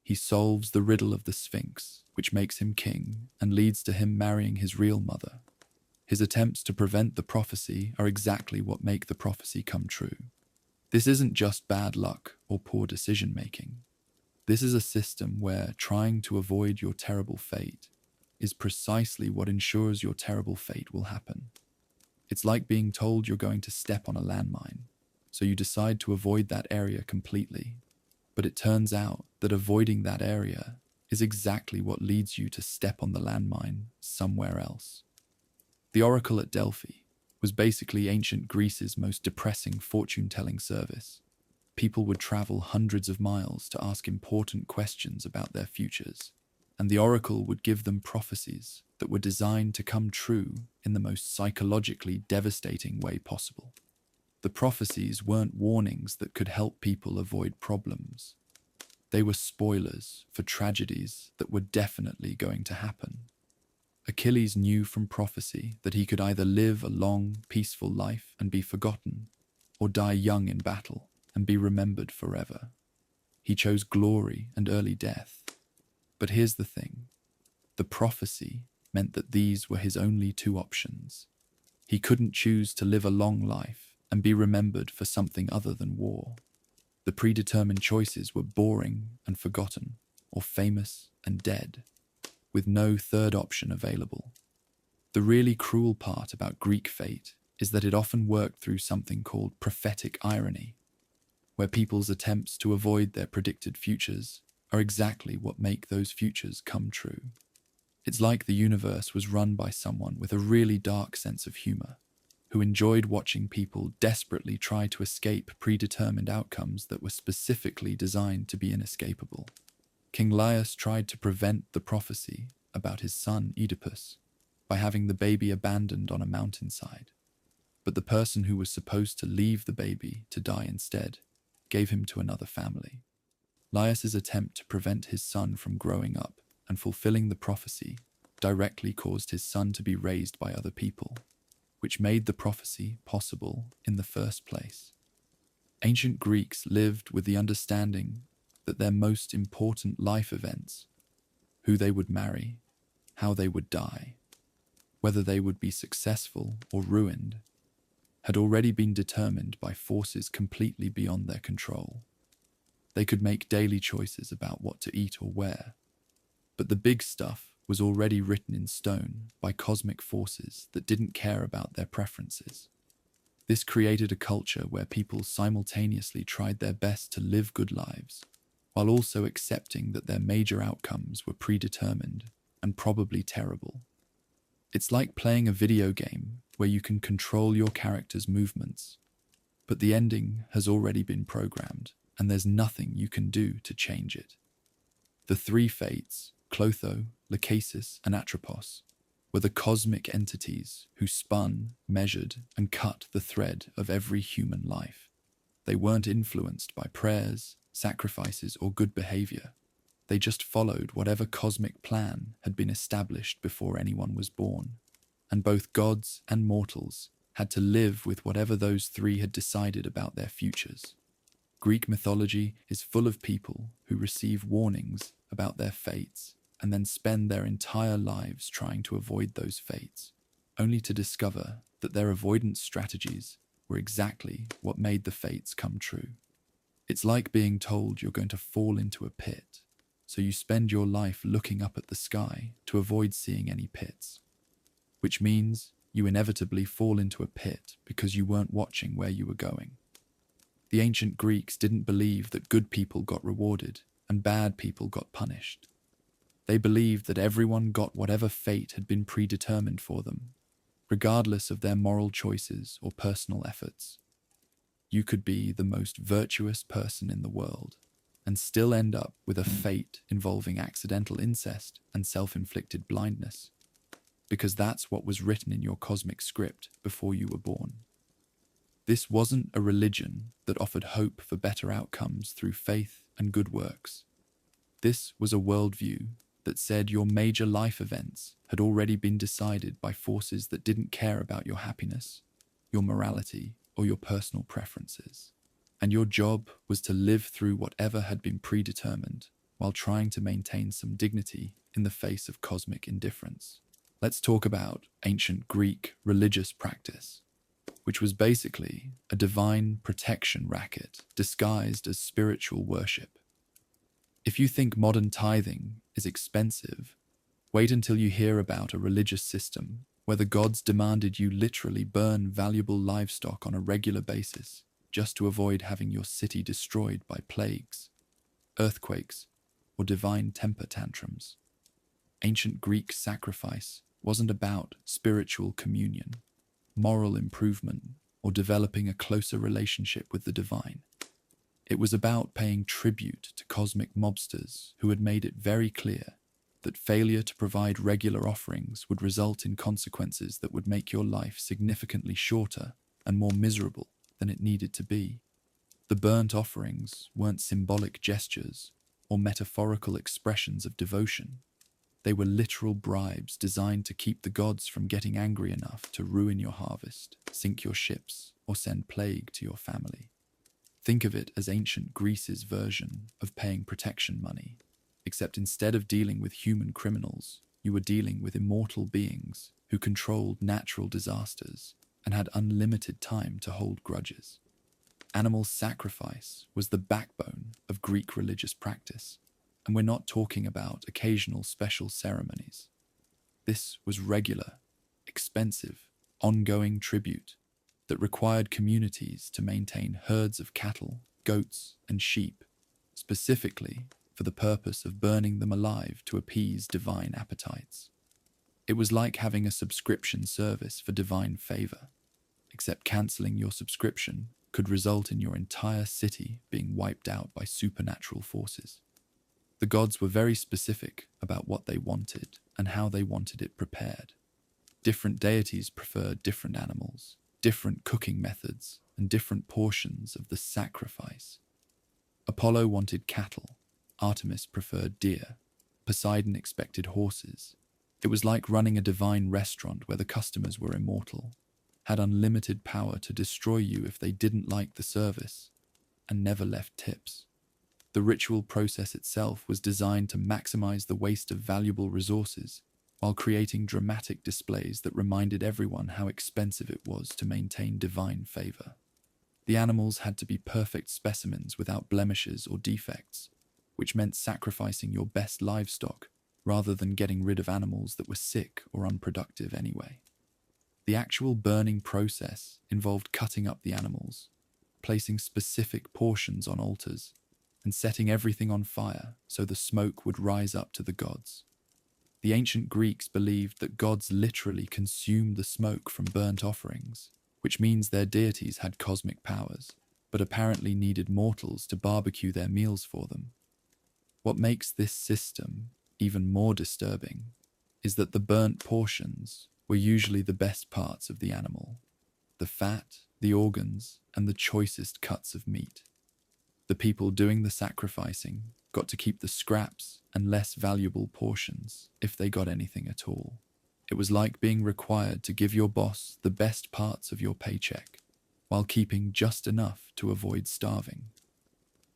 He solves the riddle of the Sphinx, which makes him king and leads to him marrying his real mother. His attempts to prevent the prophecy are exactly what make the prophecy come true. This isn't just bad luck or poor decision-making. This is a system where trying to avoid your terrible fate is precisely what ensures your terrible fate will happen. It's like being told you're going to step on a landmine, so you decide to avoid that area completely. But it turns out that avoiding that area is exactly what leads you to step on the landmine somewhere else. The Oracle at Delphi was basically ancient Greece's most depressing fortune-telling service. People would travel hundreds of miles to ask important questions about their futures, and the oracle would give them prophecies that were designed to come true in the most psychologically devastating way possible. The prophecies weren't warnings that could help people avoid problems. They were spoilers for tragedies that were definitely going to happen. Achilles knew from prophecy that he could either live a long, peaceful life and be forgotten, or die young in battle and be remembered forever. He chose glory and early death. But here's the thing. The prophecy meant that these were his only two options. He couldn't choose to live a long life and be remembered for something other than war. The predetermined choices were boring and forgotten, or famous and dead, with no third option available. The really cruel part about Greek fate is that it often worked through something called prophetic irony, where people's attempts to avoid their predicted futures are exactly what make those futures come true. It's like the universe was run by someone with a really dark sense of humor, who enjoyed watching people desperately try to escape predetermined outcomes that were specifically designed to be inescapable. King Laius tried to prevent the prophecy about his son Oedipus by having the baby abandoned on a mountainside. But the person who was supposed to leave the baby to die instead gave him to another family. Laius's attempt to prevent his son from growing up and fulfilling the prophecy directly caused his son to be raised by other people, which made the prophecy possible in the first place. Ancient Greeks lived with the understanding that their most important life events, who they would marry, how they would die, whether they would be successful or ruined, had already been determined by forces completely beyond their control. They could make daily choices about what to eat or wear, but the big stuff was already written in stone by cosmic forces that didn't care about their preferences. This created a culture where people simultaneously tried their best to live good lives, while also accepting that their major outcomes were predetermined and probably terrible. It's like playing a video game where you can control your character's movements, but the ending has already been programmed, and there's nothing you can do to change it. The three fates, Clotho, Lachesis, and Atropos, were the cosmic entities who spun, measured, and cut the thread of every human life. They weren't influenced by prayers, sacrifices, or good behavior. They just followed whatever cosmic plan had been established before anyone was born, and both gods and mortals had to live with whatever those three had decided about their futures. Greek mythology is full of people who receive warnings about their fates and then spend their entire lives trying to avoid those fates, only to discover that their avoidance strategies were exactly what made the fates come true. It's like being told you're going to fall into a pit, so you spend your life looking up at the sky to avoid seeing any pits, which means you inevitably fall into a pit because you weren't watching where you were going. The ancient Greeks didn't believe that good people got rewarded and bad people got punished. They believed that everyone got whatever fate had been predetermined for them, regardless of their moral choices or personal efforts. You could be the most virtuous person in the world and still end up with a fate involving accidental incest and self-inflicted blindness, because that's what was written in your cosmic script before you were born. This wasn't a religion that offered hope for better outcomes through faith and good works. This was a worldview that said your major life events had already been decided by forces that didn't care about your happiness, your morality, or your personal preferences. And your job was to live through whatever had been predetermined while trying to maintain some dignity in the face of cosmic indifference. Let's talk about ancient Greek religious practice, which was basically a divine protection racket disguised as spiritual worship. If you think modern tithing is expensive, wait until you hear about a religious system where the gods demanded you literally burn valuable livestock on a regular basis just to avoid having your city destroyed by plagues, earthquakes, or divine temper tantrums. Ancient Greek sacrifice wasn't about spiritual communion, moral improvement, or developing a closer relationship with the divine. It was about paying tribute to cosmic mobsters who had made it very clear that failure to provide regular offerings would result in consequences that would make your life significantly shorter and more miserable than it needed to be. The burnt offerings weren't symbolic gestures or metaphorical expressions of devotion. They were literal bribes designed to keep the gods from getting angry enough to ruin your harvest, sink your ships, or send plague to your family. Think of it as ancient Greece's version of paying protection money, except instead of dealing with human criminals, you were dealing with immortal beings who controlled natural disasters and had unlimited time to hold grudges. Animal sacrifice was the backbone of Greek religious practice, and we're not talking about occasional special ceremonies. This was regular, expensive, ongoing tribute that required communities to maintain herds of cattle, goats, and sheep, specifically for the purpose of burning them alive to appease divine appetites. It was like having a subscription service for divine favor, except cancelling your subscription could result in your entire city being wiped out by supernatural forces. The gods were very specific about what they wanted and how they wanted it prepared. Different deities preferred different animals, different cooking methods, and different portions of the sacrifice. Apollo wanted cattle, Artemis preferred deer, Poseidon expected horses. It was like running a divine restaurant where the customers were immortal, had unlimited power to destroy you if they didn't like the service, and never left tips. The ritual process itself was designed to maximize the waste of valuable resources while creating dramatic displays that reminded everyone how expensive it was to maintain divine favor. The animals had to be perfect specimens without blemishes or defects, which meant sacrificing your best livestock rather than getting rid of animals that were sick or unproductive anyway. The actual burning process involved cutting up the animals, placing specific portions on altars, and setting everything on fire so the smoke would rise up to the gods. The ancient Greeks believed that gods literally consumed the smoke from burnt offerings, which means their deities had cosmic powers, but apparently needed mortals to barbecue their meals for them. What makes this system even more disturbing is that the burnt portions were usually the best parts of the animal: the fat, the organs, and the choicest cuts of meat. The people doing the sacrificing got to keep the scraps and less valuable portions if they got anything at all. It was like being required to give your boss the best parts of your paycheck, while keeping just enough to avoid starving.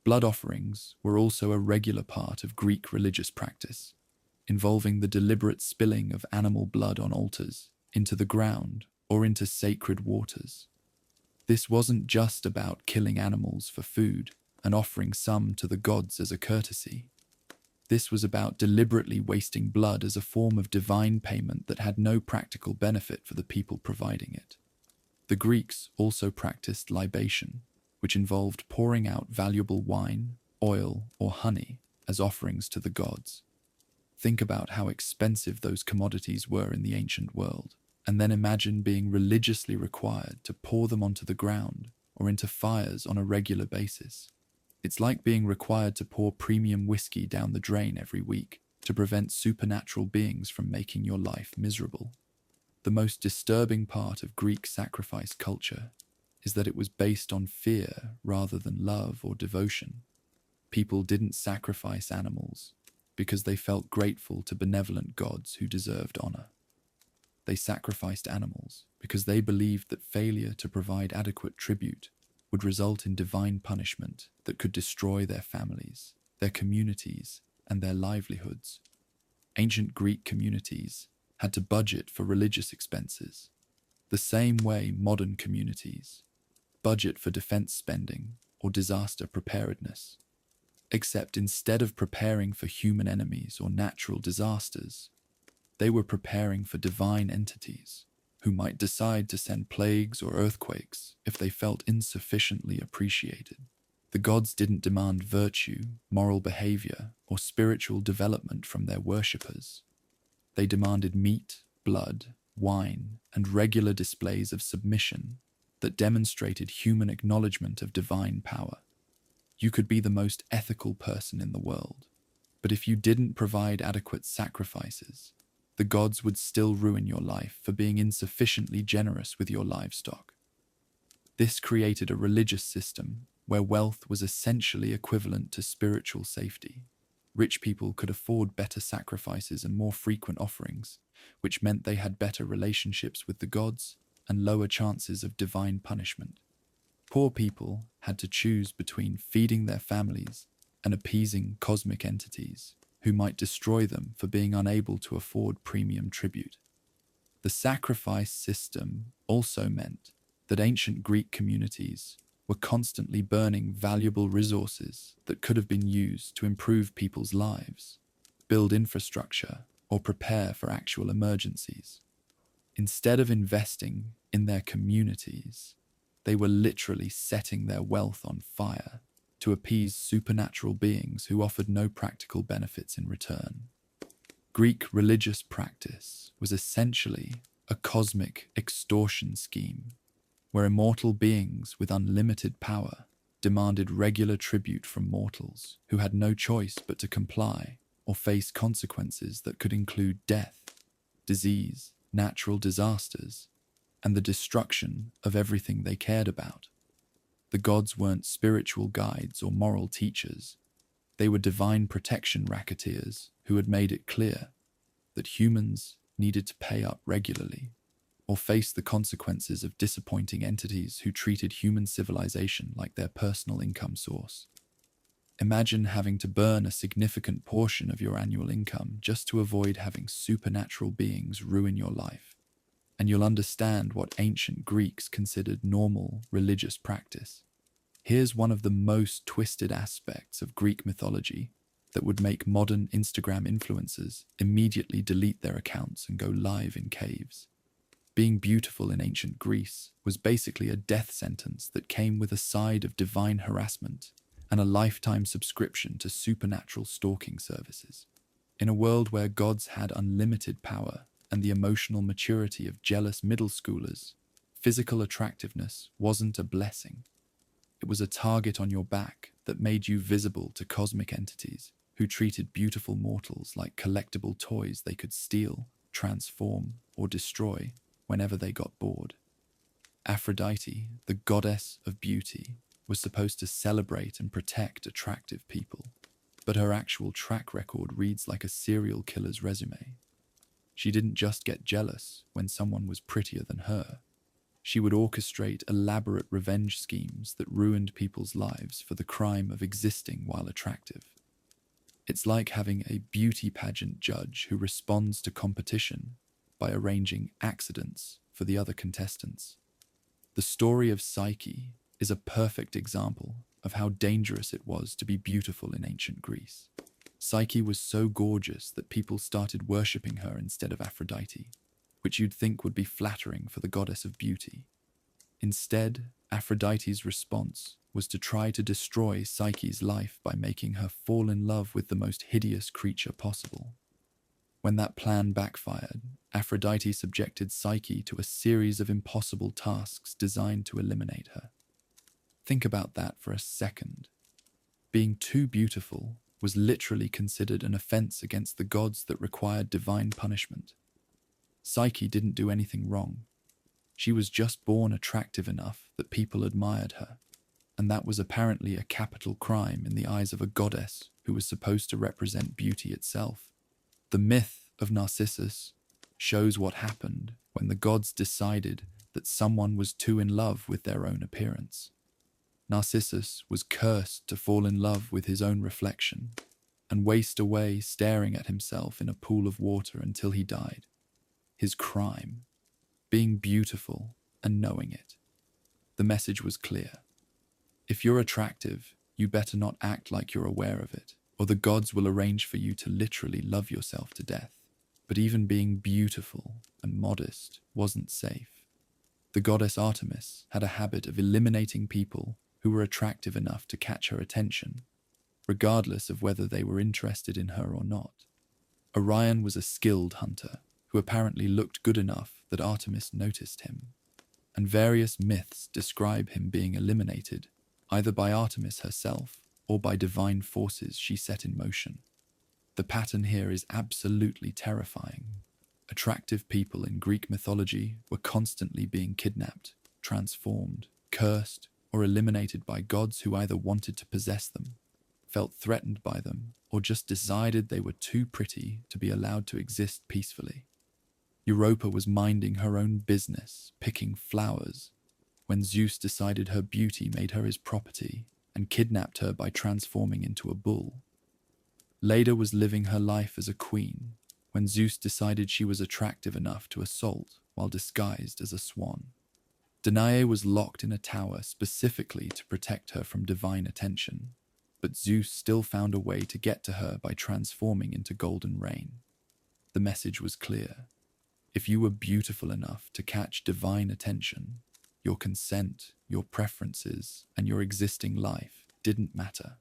Blood offerings were also a regular part of Greek religious practice, involving the deliberate spilling of animal blood on altars, into the ground, or into sacred waters. This wasn't just about killing animals for food and offering some to the gods as a courtesy. This was about deliberately wasting blood as a form of divine payment that had no practical benefit for the people providing it. The Greeks also practiced libation, which involved pouring out valuable wine, oil, or honey as offerings to the gods. Think about how expensive those commodities were in the ancient world, and then imagine being religiously required to pour them onto the ground or into fires on a regular basis. It's like being required to pour premium whiskey down the drain every week to prevent supernatural beings from making your life miserable. The most disturbing part of Greek sacrifice culture is that it was based on fear rather than love or devotion. People didn't sacrifice animals because they felt grateful to benevolent gods who deserved honor. They sacrificed animals because they believed that failure to provide adequate tribute would result in divine punishment that could destroy their families, their communities, and their livelihoods. Ancient Greek communities had to budget for religious expenses, the same way modern communities budget for defense spending or disaster preparedness. Except instead of preparing for human enemies or natural disasters, they were preparing for divine entities who might decide to send plagues or earthquakes if they felt insufficiently appreciated. The gods didn't demand virtue, moral behavior, or spiritual development from their worshippers. They demanded meat, blood, wine, and regular displays of submission that demonstrated human acknowledgement of divine power. You could be the most ethical person in the world, but if you didn't provide adequate sacrifices, the gods would still ruin your life for being insufficiently generous with your livestock. This created a religious system where wealth was essentially equivalent to spiritual safety. Rich people could afford better sacrifices and more frequent offerings, which meant they had better relationships with the gods and lower chances of divine punishment. Poor people had to choose between feeding their families and appeasing cosmic entities who might destroy them for being unable to afford premium tribute. The sacrifice system also meant that ancient Greek communities were constantly burning valuable resources that could have been used to improve people's lives, build infrastructure, or prepare for actual emergencies. Instead of investing in their communities, they were literally setting their wealth on fire to appease supernatural beings who offered no practical benefits in return. Greek religious practice was essentially a cosmic extortion scheme, where immortal beings with unlimited power demanded regular tribute from mortals who had no choice but to comply or face consequences that could include death, disease, natural disasters, and the destruction of everything they cared about. The gods weren't spiritual guides or moral teachers. They were divine protection racketeers who had made it clear that humans needed to pay up regularly or face the consequences of disappointing entities who treated human civilization like their personal income source. Imagine having to burn a significant portion of your annual income just to avoid having supernatural beings ruin your life, and you'll understand what ancient Greeks considered normal religious practice. Here's one of the most twisted aspects of Greek mythology that would make modern Instagram influencers immediately delete their accounts and go live in caves. Being beautiful in ancient Greece was basically a death sentence that came with a side of divine harassment and a lifetime subscription to supernatural stalking services. In a world where gods had unlimited power and the emotional maturity of jealous middle schoolers, physical attractiveness wasn't a blessing. It was a target on your back that made you visible to cosmic entities who treated beautiful mortals like collectible toys they could steal, transform, or destroy whenever they got bored. Aphrodite, the goddess of beauty, was supposed to celebrate and protect attractive people, but her actual track record reads like a serial killer's resume. She didn't just get jealous when someone was prettier than her. She would orchestrate elaborate revenge schemes that ruined people's lives for the crime of existing while attractive. It's like having a beauty pageant judge who responds to competition by arranging accidents for the other contestants. The story of Psyche is a perfect example of how dangerous it was to be beautiful in ancient Greece. Psyche was so gorgeous that people started worshipping her instead of Aphrodite, which you'd think would be flattering for the goddess of beauty. Instead, Aphrodite's response was to try to destroy Psyche's life by making her fall in love with the most hideous creature possible. When that plan backfired, Aphrodite subjected Psyche to a series of impossible tasks designed to eliminate her. Think about that for a second. Being too beautiful was literally considered an offense against the gods that required divine punishment. Psyche didn't do anything wrong. She was just born attractive enough that people admired her, and that was apparently a capital crime in the eyes of a goddess who was supposed to represent beauty itself. The myth of Narcissus shows what happened when the gods decided that someone was too in love with their own appearance. Narcissus was cursed to fall in love with his own reflection and waste away staring at himself in a pool of water until he died. His crime, being beautiful and knowing it. The message was clear. If you're attractive, you better not act like you're aware of it, or the gods will arrange for you to literally love yourself to death. But even being beautiful and modest wasn't safe. The goddess Artemis had a habit of eliminating people who were attractive enough to catch her attention, regardless of whether they were interested in her or not. Orion was a skilled hunter who apparently looked good enough that Artemis noticed him, and various myths describe him being eliminated either by Artemis herself or by divine forces she set in motion. The pattern here is absolutely terrifying. Attractive people in Greek mythology were constantly being kidnapped, transformed, cursed, or eliminated by gods who either wanted to possess them, felt threatened by them, or just decided they were too pretty to be allowed to exist peacefully. Europa was minding her own business, picking flowers, when Zeus decided her beauty made her his property and kidnapped her by transforming into a bull. Leda was living her life as a queen when Zeus decided she was attractive enough to assault while disguised as a swan. Danae was locked in a tower specifically to protect her from divine attention, but Zeus still found a way to get to her by transforming into golden rain. The message was clear. If you were beautiful enough to catch divine attention, your consent, your preferences, and your existing life didn't matter.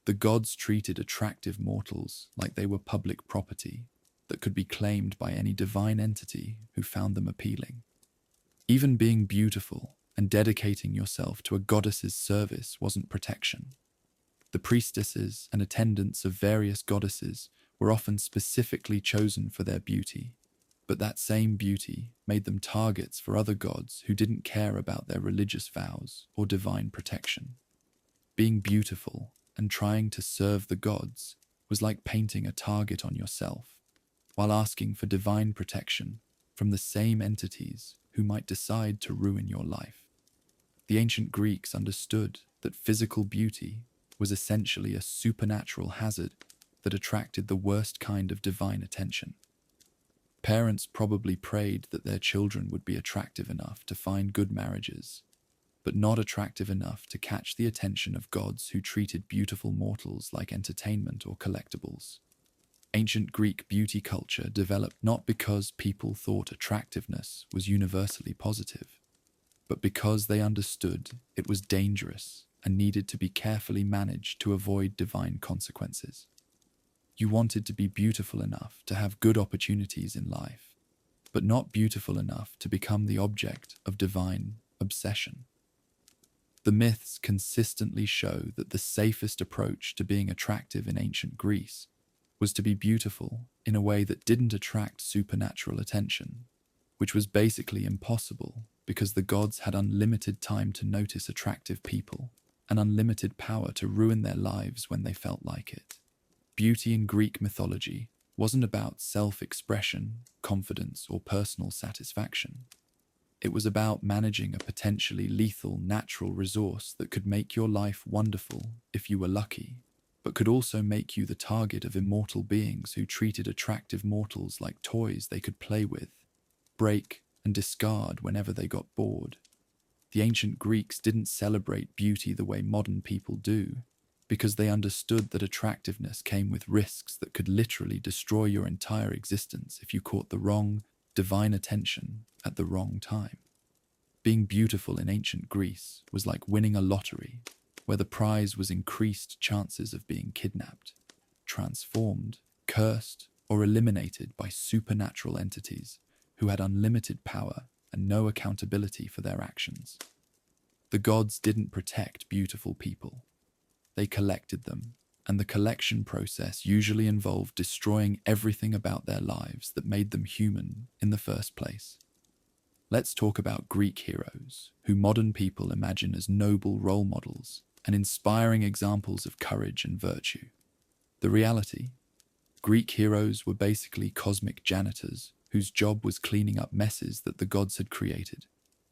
The gods treated attractive mortals like they were public property that could be claimed by any divine entity who found them appealing. Even being beautiful and dedicating yourself to a goddess's service wasn't protection. The priestesses and attendants of various goddesses were often specifically chosen for their beauty, but that same beauty made them targets for other gods who didn't care about their religious vows or divine protection. Being beautiful and trying to serve the gods was like painting a target on yourself, while asking for divine protection from the same entities who might decide to ruin your life. The ancient Greeks understood that physical beauty was essentially a supernatural hazard that attracted the worst kind of divine attention. Parents probably prayed that their children would be attractive enough to find good marriages, but not attractive enough to catch the attention of gods who treated beautiful mortals like entertainment or collectibles. Ancient Greek beauty culture developed not because people thought attractiveness was universally positive, but because they understood it was dangerous and needed to be carefully managed to avoid divine consequences. You wanted to be beautiful enough to have good opportunities in life, but not beautiful enough to become the object of divine obsession. The myths consistently show that the safest approach to being attractive in ancient Greece was to be beautiful in a way that didn't attract supernatural attention, which was basically impossible because the gods had unlimited time to notice attractive people and unlimited power to ruin their lives when they felt like it. Beauty in Greek mythology wasn't about self-expression, confidence, or personal satisfaction. It was about managing a potentially lethal natural resource that could make your life wonderful if you were lucky, but could also make you the target of immortal beings who treated attractive mortals like toys they could play with, break, and discard whenever they got bored. The ancient Greeks didn't celebrate beauty the way modern people do, because they understood that attractiveness came with risks that could literally destroy your entire existence if you caught the wrong, divine attention at the wrong time. Being beautiful in ancient Greece was like winning a lottery, where the prize was increased chances of being kidnapped, transformed, cursed, or eliminated by supernatural entities who had unlimited power and no accountability for their actions. The gods didn't protect beautiful people. They collected them, and the collection process usually involved destroying everything about their lives that made them human in the first place. Let's talk about Greek heroes, who modern people imagine as noble role models and inspiring examples of courage and virtue. The reality: Greek heroes were basically cosmic janitors whose job was cleaning up messes that the gods had created,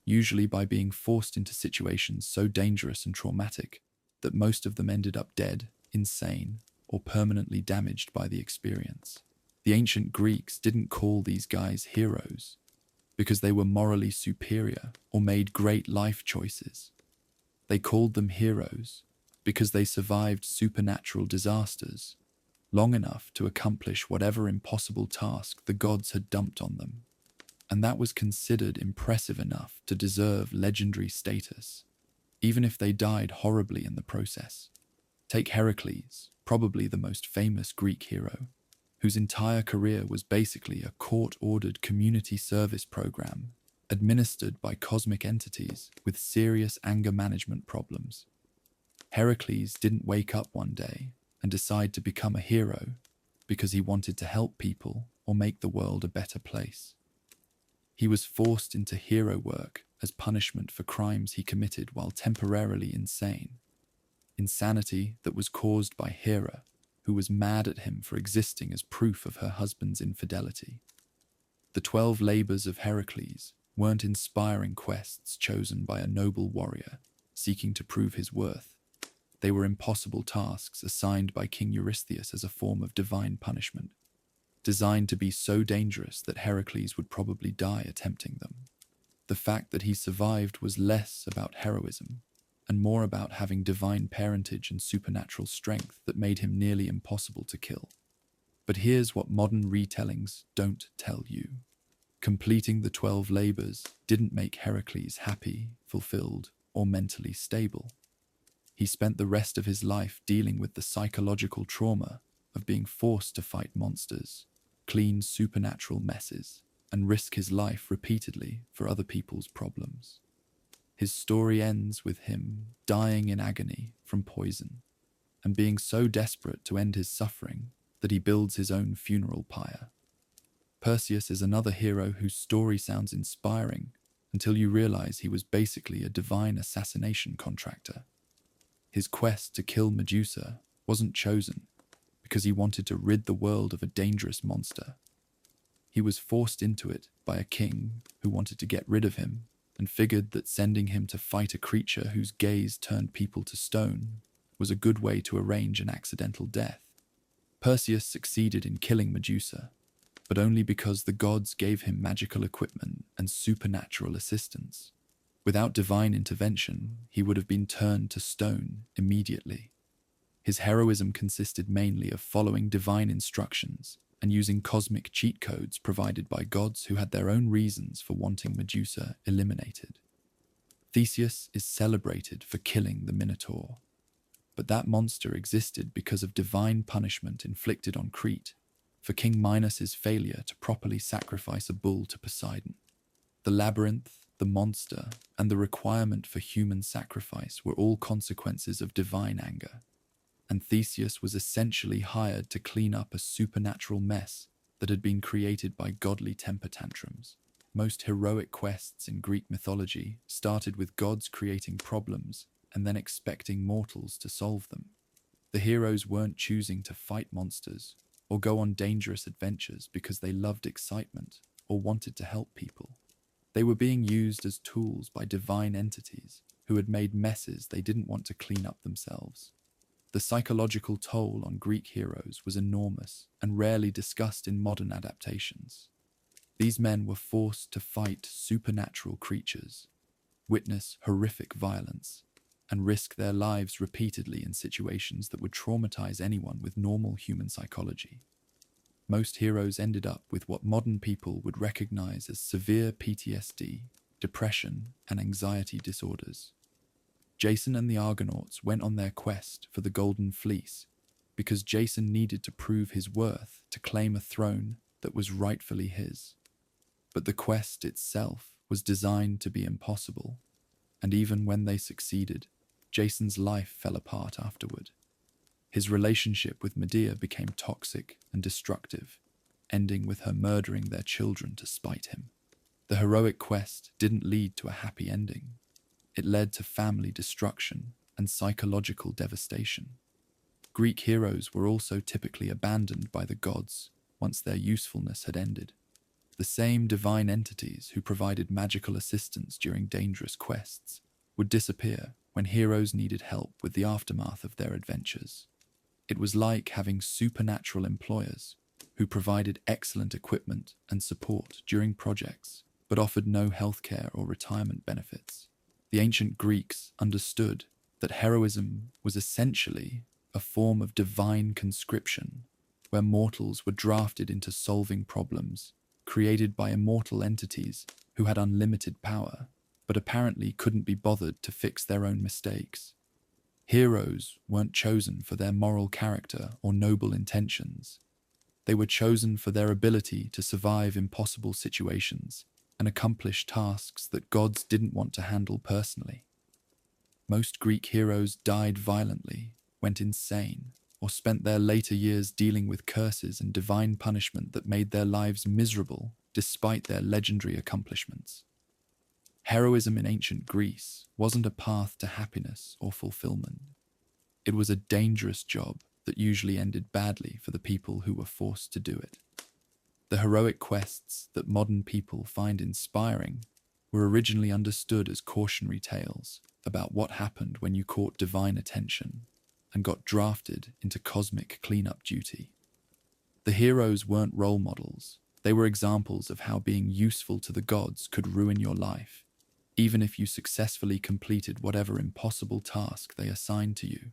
usually by being forced into situations so dangerous and traumatic that most of them ended up dead, insane, or permanently damaged by the experience. The ancient Greeks didn't call these guys heroes because they were morally superior or made great life choices. They called them heroes because they survived supernatural disasters long enough to accomplish whatever impossible task the gods had dumped on them, and that was considered impressive enough to deserve legendary status, even if they died horribly in the process. Take Heracles, probably the most famous Greek hero, whose entire career was basically a court-ordered community service program administered by cosmic entities with serious anger management problems. Heracles didn't wake up one day and decide to become a hero because he wanted to help people or make the world a better place. He was forced into hero work as punishment for crimes he committed while temporarily insane. Insanity that was caused by Hera, who was mad at him for existing as proof of her husband's infidelity. The 12 labors of Heracles weren't inspiring quests chosen by a noble warrior seeking to prove his worth. They were impossible tasks assigned by King Eurystheus as a form of divine punishment, designed to be so dangerous that Heracles would probably die attempting them. The fact that he survived was less about heroism and more about having divine parentage and supernatural strength that made him nearly impossible to kill. But here's what modern retellings don't tell you. Completing the 12 labors didn't make Heracles happy, fulfilled, or mentally stable. He spent the rest of his life dealing with the psychological trauma of being forced to fight monsters, clean supernatural messes, and risk his life repeatedly for other people's problems. His story ends with him dying in agony from poison, and being so desperate to end his suffering that he builds his own funeral pyre. Perseus is another hero whose story sounds inspiring until you realize he was basically a divine assassination contractor. His quest to kill Medusa wasn't chosen because he wanted to rid the world of a dangerous monster. He was forced into it by a king who wanted to get rid of him and figured that sending him to fight a creature whose gaze turned people to stone was a good way to arrange an accidental death. Perseus succeeded in killing Medusa, but only because the gods gave him magical equipment and supernatural assistance. Without divine intervention, he would have been turned to stone immediately. His heroism consisted mainly of following divine instructions and using cosmic cheat codes provided by gods who had their own reasons for wanting Medusa eliminated. Theseus is celebrated for killing the Minotaur, but that monster existed because of divine punishment inflicted on Crete for King Minos's failure to properly sacrifice a bull to Poseidon. The labyrinth, the monster, and the requirement for human sacrifice were all consequences of divine anger, and Theseus was essentially hired to clean up a supernatural mess that had been created by godly temper tantrums. Most heroic quests in Greek mythology started with gods creating problems and then expecting mortals to solve them. The heroes weren't choosing to fight monsters or go on dangerous adventures because they loved excitement or wanted to help people. They were being used as tools by divine entities who had made messes they didn't want to clean up themselves. The psychological toll on Greek heroes was enormous and rarely discussed in modern adaptations. These men were forced to fight supernatural creatures, witness horrific violence, and risk their lives repeatedly in situations that would traumatize anyone with normal human psychology. Most heroes ended up with what modern people would recognize as severe PTSD, depression, and anxiety disorders. Jason and the Argonauts went on their quest for the Golden Fleece because Jason needed to prove his worth to claim a throne that was rightfully his. But the quest itself was designed to be impossible, and even when they succeeded, Jason's life fell apart afterward. His relationship with Medea became toxic and destructive, ending with her murdering their children to spite him. The heroic quest didn't lead to a happy ending. It led to family destruction and psychological devastation. Greek heroes were also typically abandoned by the gods once their usefulness had ended. The same divine entities who provided magical assistance during dangerous quests would disappear when heroes needed help with the aftermath of their adventures. It was like having supernatural employers who provided excellent equipment and support during projects, but offered no healthcare or retirement benefits. The ancient Greeks understood that heroism was essentially a form of divine conscription, where mortals were drafted into solving problems created by immortal entities who had unlimited power, but apparently couldn't be bothered to fix their own mistakes. Heroes weren't chosen for their moral character or noble intentions. They were chosen for their ability to survive impossible situations and accomplish tasks that gods didn't want to handle personally. Most Greek heroes died violently, went insane, or spent their later years dealing with curses and divine punishment that made their lives miserable despite their legendary accomplishments. Heroism in ancient Greece wasn't a path to happiness or fulfillment. It was a dangerous job that usually ended badly for the people who were forced to do it. The heroic quests that modern people find inspiring were originally understood as cautionary tales about what happened when you caught divine attention and got drafted into cosmic cleanup duty. The heroes weren't role models, they were examples of how being useful to the gods could ruin your life, even if you successfully completed whatever impossible task they assigned to you.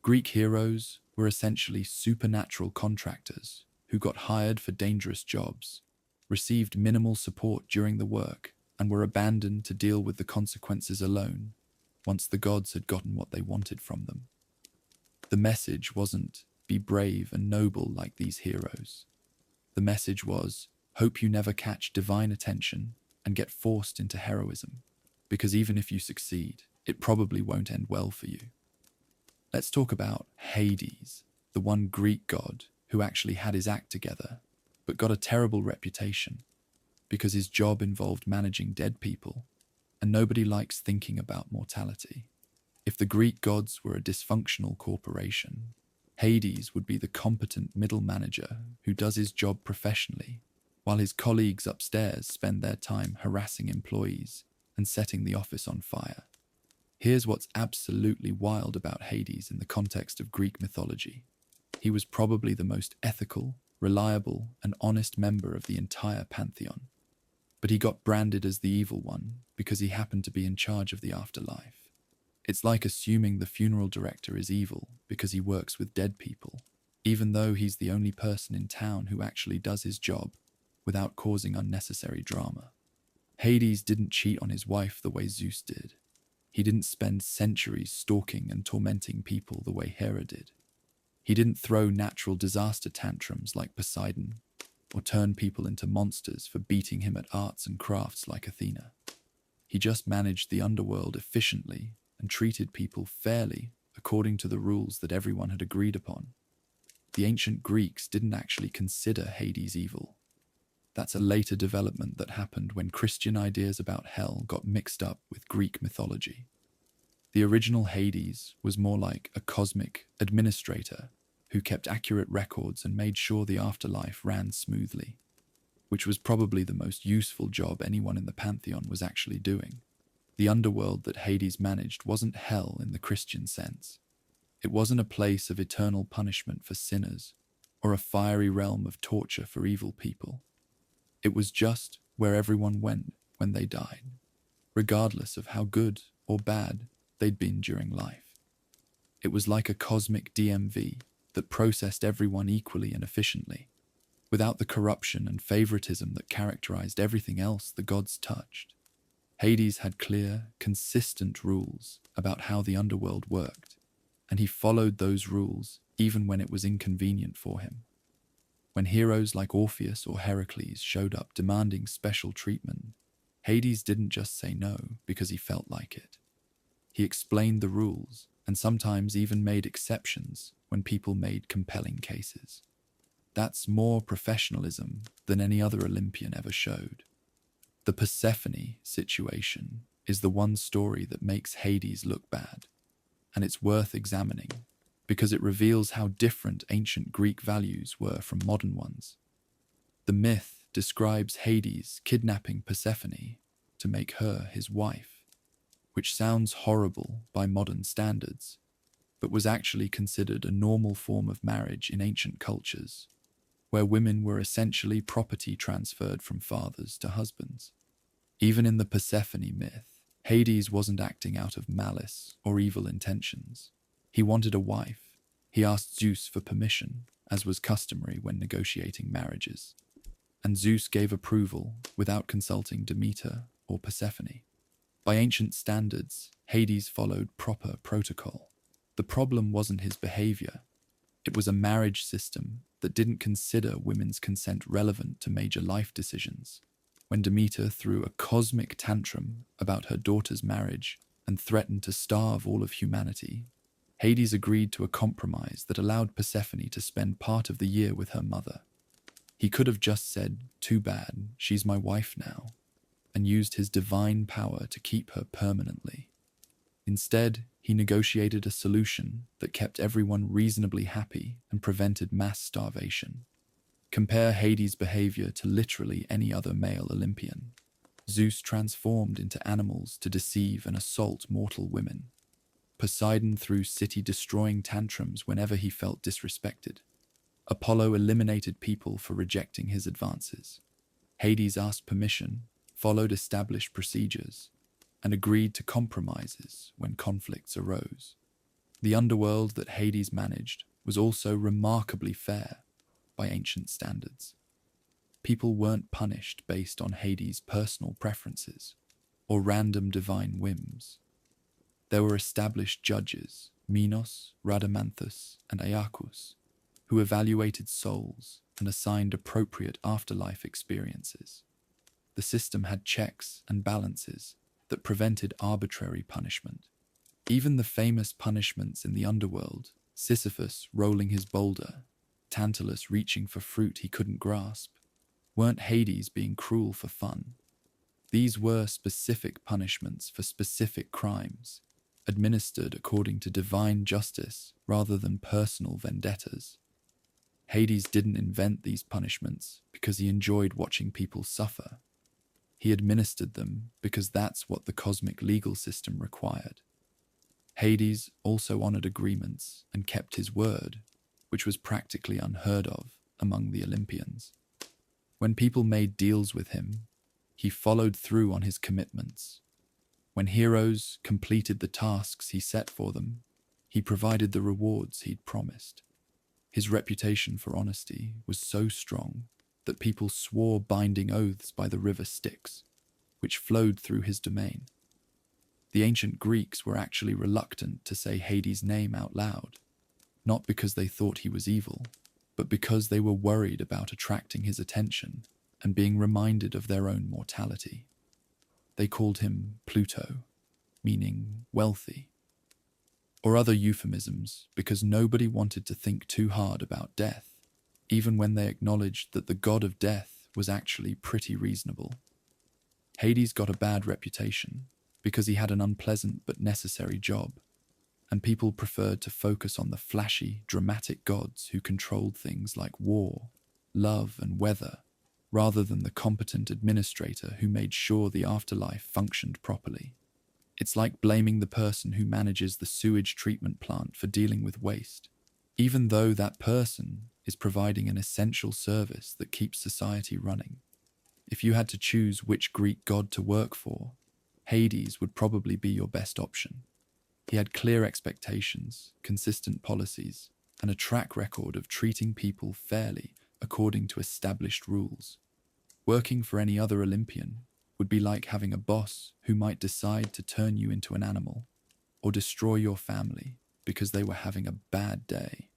Greek heroes were essentially supernatural contractors who got hired for dangerous jobs, received minimal support during the work, and were abandoned to deal with the consequences alone once the gods had gotten what they wanted from them. The message wasn't, be brave and noble like these heroes. The message was, hope you never catch divine attention and get forced into heroism, because even if you succeed, it probably won't end well for you. Let's talk about Hades, the one Greek god who actually had his act together, but got a terrible reputation because his job involved managing dead people, and nobody likes thinking about mortality. If the Greek gods were a dysfunctional corporation, Hades would be the competent middle manager who does his job professionally, while his colleagues upstairs spend their time harassing employees and setting the office on fire. Here's what's absolutely wild about Hades in the context of Greek mythology. He was probably the most ethical, reliable, and honest member of the entire pantheon. But he got branded as the evil one because he happened to be in charge of the afterlife. It's like assuming the funeral director is evil because he works with dead people, even though he's the only person in town who actually does his job without causing unnecessary drama. Hades didn't cheat on his wife the way Zeus did. He didn't spend centuries stalking and tormenting people the way Hera did. He didn't throw natural disaster tantrums like Poseidon, or turn people into monsters for beating him at arts and crafts like Athena. He just managed the underworld efficiently and treated people fairly according to the rules that everyone had agreed upon. The ancient Greeks didn't actually consider Hades evil. That's a later development that happened when Christian ideas about hell got mixed up with Greek mythology. The original Hades was more like a cosmic administrator who kept accurate records and made sure the afterlife ran smoothly, which was probably the most useful job anyone in the pantheon was actually doing. The underworld that Hades managed wasn't hell in the Christian sense. It wasn't a place of eternal punishment for sinners or a fiery realm of torture for evil people. It was just where everyone went when they died, regardless of how good or bad they'd been during life. It was like a cosmic DMV that processed everyone equally and efficiently, without the corruption and favoritism that characterized everything else the gods touched. Hades had clear, consistent rules about how the underworld worked, and he followed those rules even when it was inconvenient for him. When heroes like Orpheus or Heracles showed up demanding special treatment, Hades didn't just say no because he felt like it. He explained the rules and sometimes even made exceptions when people made compelling cases. That's more professionalism than any other Olympian ever showed. The Persephone situation is the one story that makes Hades look bad, and it's worth examining because it reveals how different ancient Greek values were from modern ones. The myth describes Hades kidnapping Persephone to make her his wife, which sounds horrible by modern standards, but was actually considered a normal form of marriage in ancient cultures, where women were essentially property transferred from fathers to husbands. Even in the Persephone myth, Hades wasn't acting out of malice or evil intentions. He wanted a wife. He asked Zeus for permission, as was customary when negotiating marriages, and Zeus gave approval without consulting Demeter or Persephone. By ancient standards, Hades followed proper protocol. The problem wasn't his behavior. It was a marriage system that didn't consider women's consent relevant to major life decisions. When Demeter threw a cosmic tantrum about her daughter's marriage and threatened to starve all of humanity, Hades agreed to a compromise that allowed Persephone to spend part of the year with her mother. He could have just said, "Too bad, she's my wife now," and used his divine power to keep her permanently. Instead, he negotiated a solution that kept everyone reasonably happy and prevented mass starvation. Compare Hades' behavior to literally any other male Olympian. Zeus transformed into animals to deceive and assault mortal women. Poseidon threw city-destroying tantrums whenever he felt disrespected. Apollo eliminated people for rejecting his advances. Hades asked permission, followed established procedures, and agreed to compromises when conflicts arose. The underworld that Hades managed was also remarkably fair by ancient standards. People weren't punished based on Hades' personal preferences or random divine whims. There were established judges, Minos, Rhadamanthus, and Aeacus, who evaluated souls and assigned appropriate afterlife experiences. The system had checks and balances that prevented arbitrary punishment. Even the famous punishments in the underworld, Sisyphus rolling his boulder, Tantalus reaching for fruit he couldn't grasp, weren't Hades being cruel for fun. These were specific punishments for specific crimes, administered according to divine justice rather than personal vendettas. Hades didn't invent these punishments because he enjoyed watching people suffer. He administered them because that's what the cosmic legal system required. Hades also honored agreements and kept his word, which was practically unheard of among the Olympians. When people made deals with him, he followed through on his commitments. When heroes completed the tasks he set for them, he provided the rewards he'd promised. His reputation for honesty was so strong that people swore binding oaths by the river Styx, which flowed through his domain. The ancient Greeks were actually reluctant to say Hades' name out loud, not because they thought he was evil, but because they were worried about attracting his attention and being reminded of their own mortality. They called him Pluto, meaning wealthy, or other euphemisms because nobody wanted to think too hard about death, even when they acknowledged that the god of death was actually pretty reasonable. Hades got a bad reputation because he had an unpleasant but necessary job, and people preferred to focus on the flashy, dramatic gods who controlled things like war, love, and weather, rather than the competent administrator who made sure the afterlife functioned properly. It's like blaming the person who manages the sewage treatment plant for dealing with waste, even though that person is providing an essential service that keeps society running. If you had to choose which Greek god to work for, Hades would probably be your best option. He had clear expectations, consistent policies, and a track record of treating people fairly according to established rules. Working for any other Olympian would be like having a boss who might decide to turn you into an animal or destroy your family because they were having a bad day.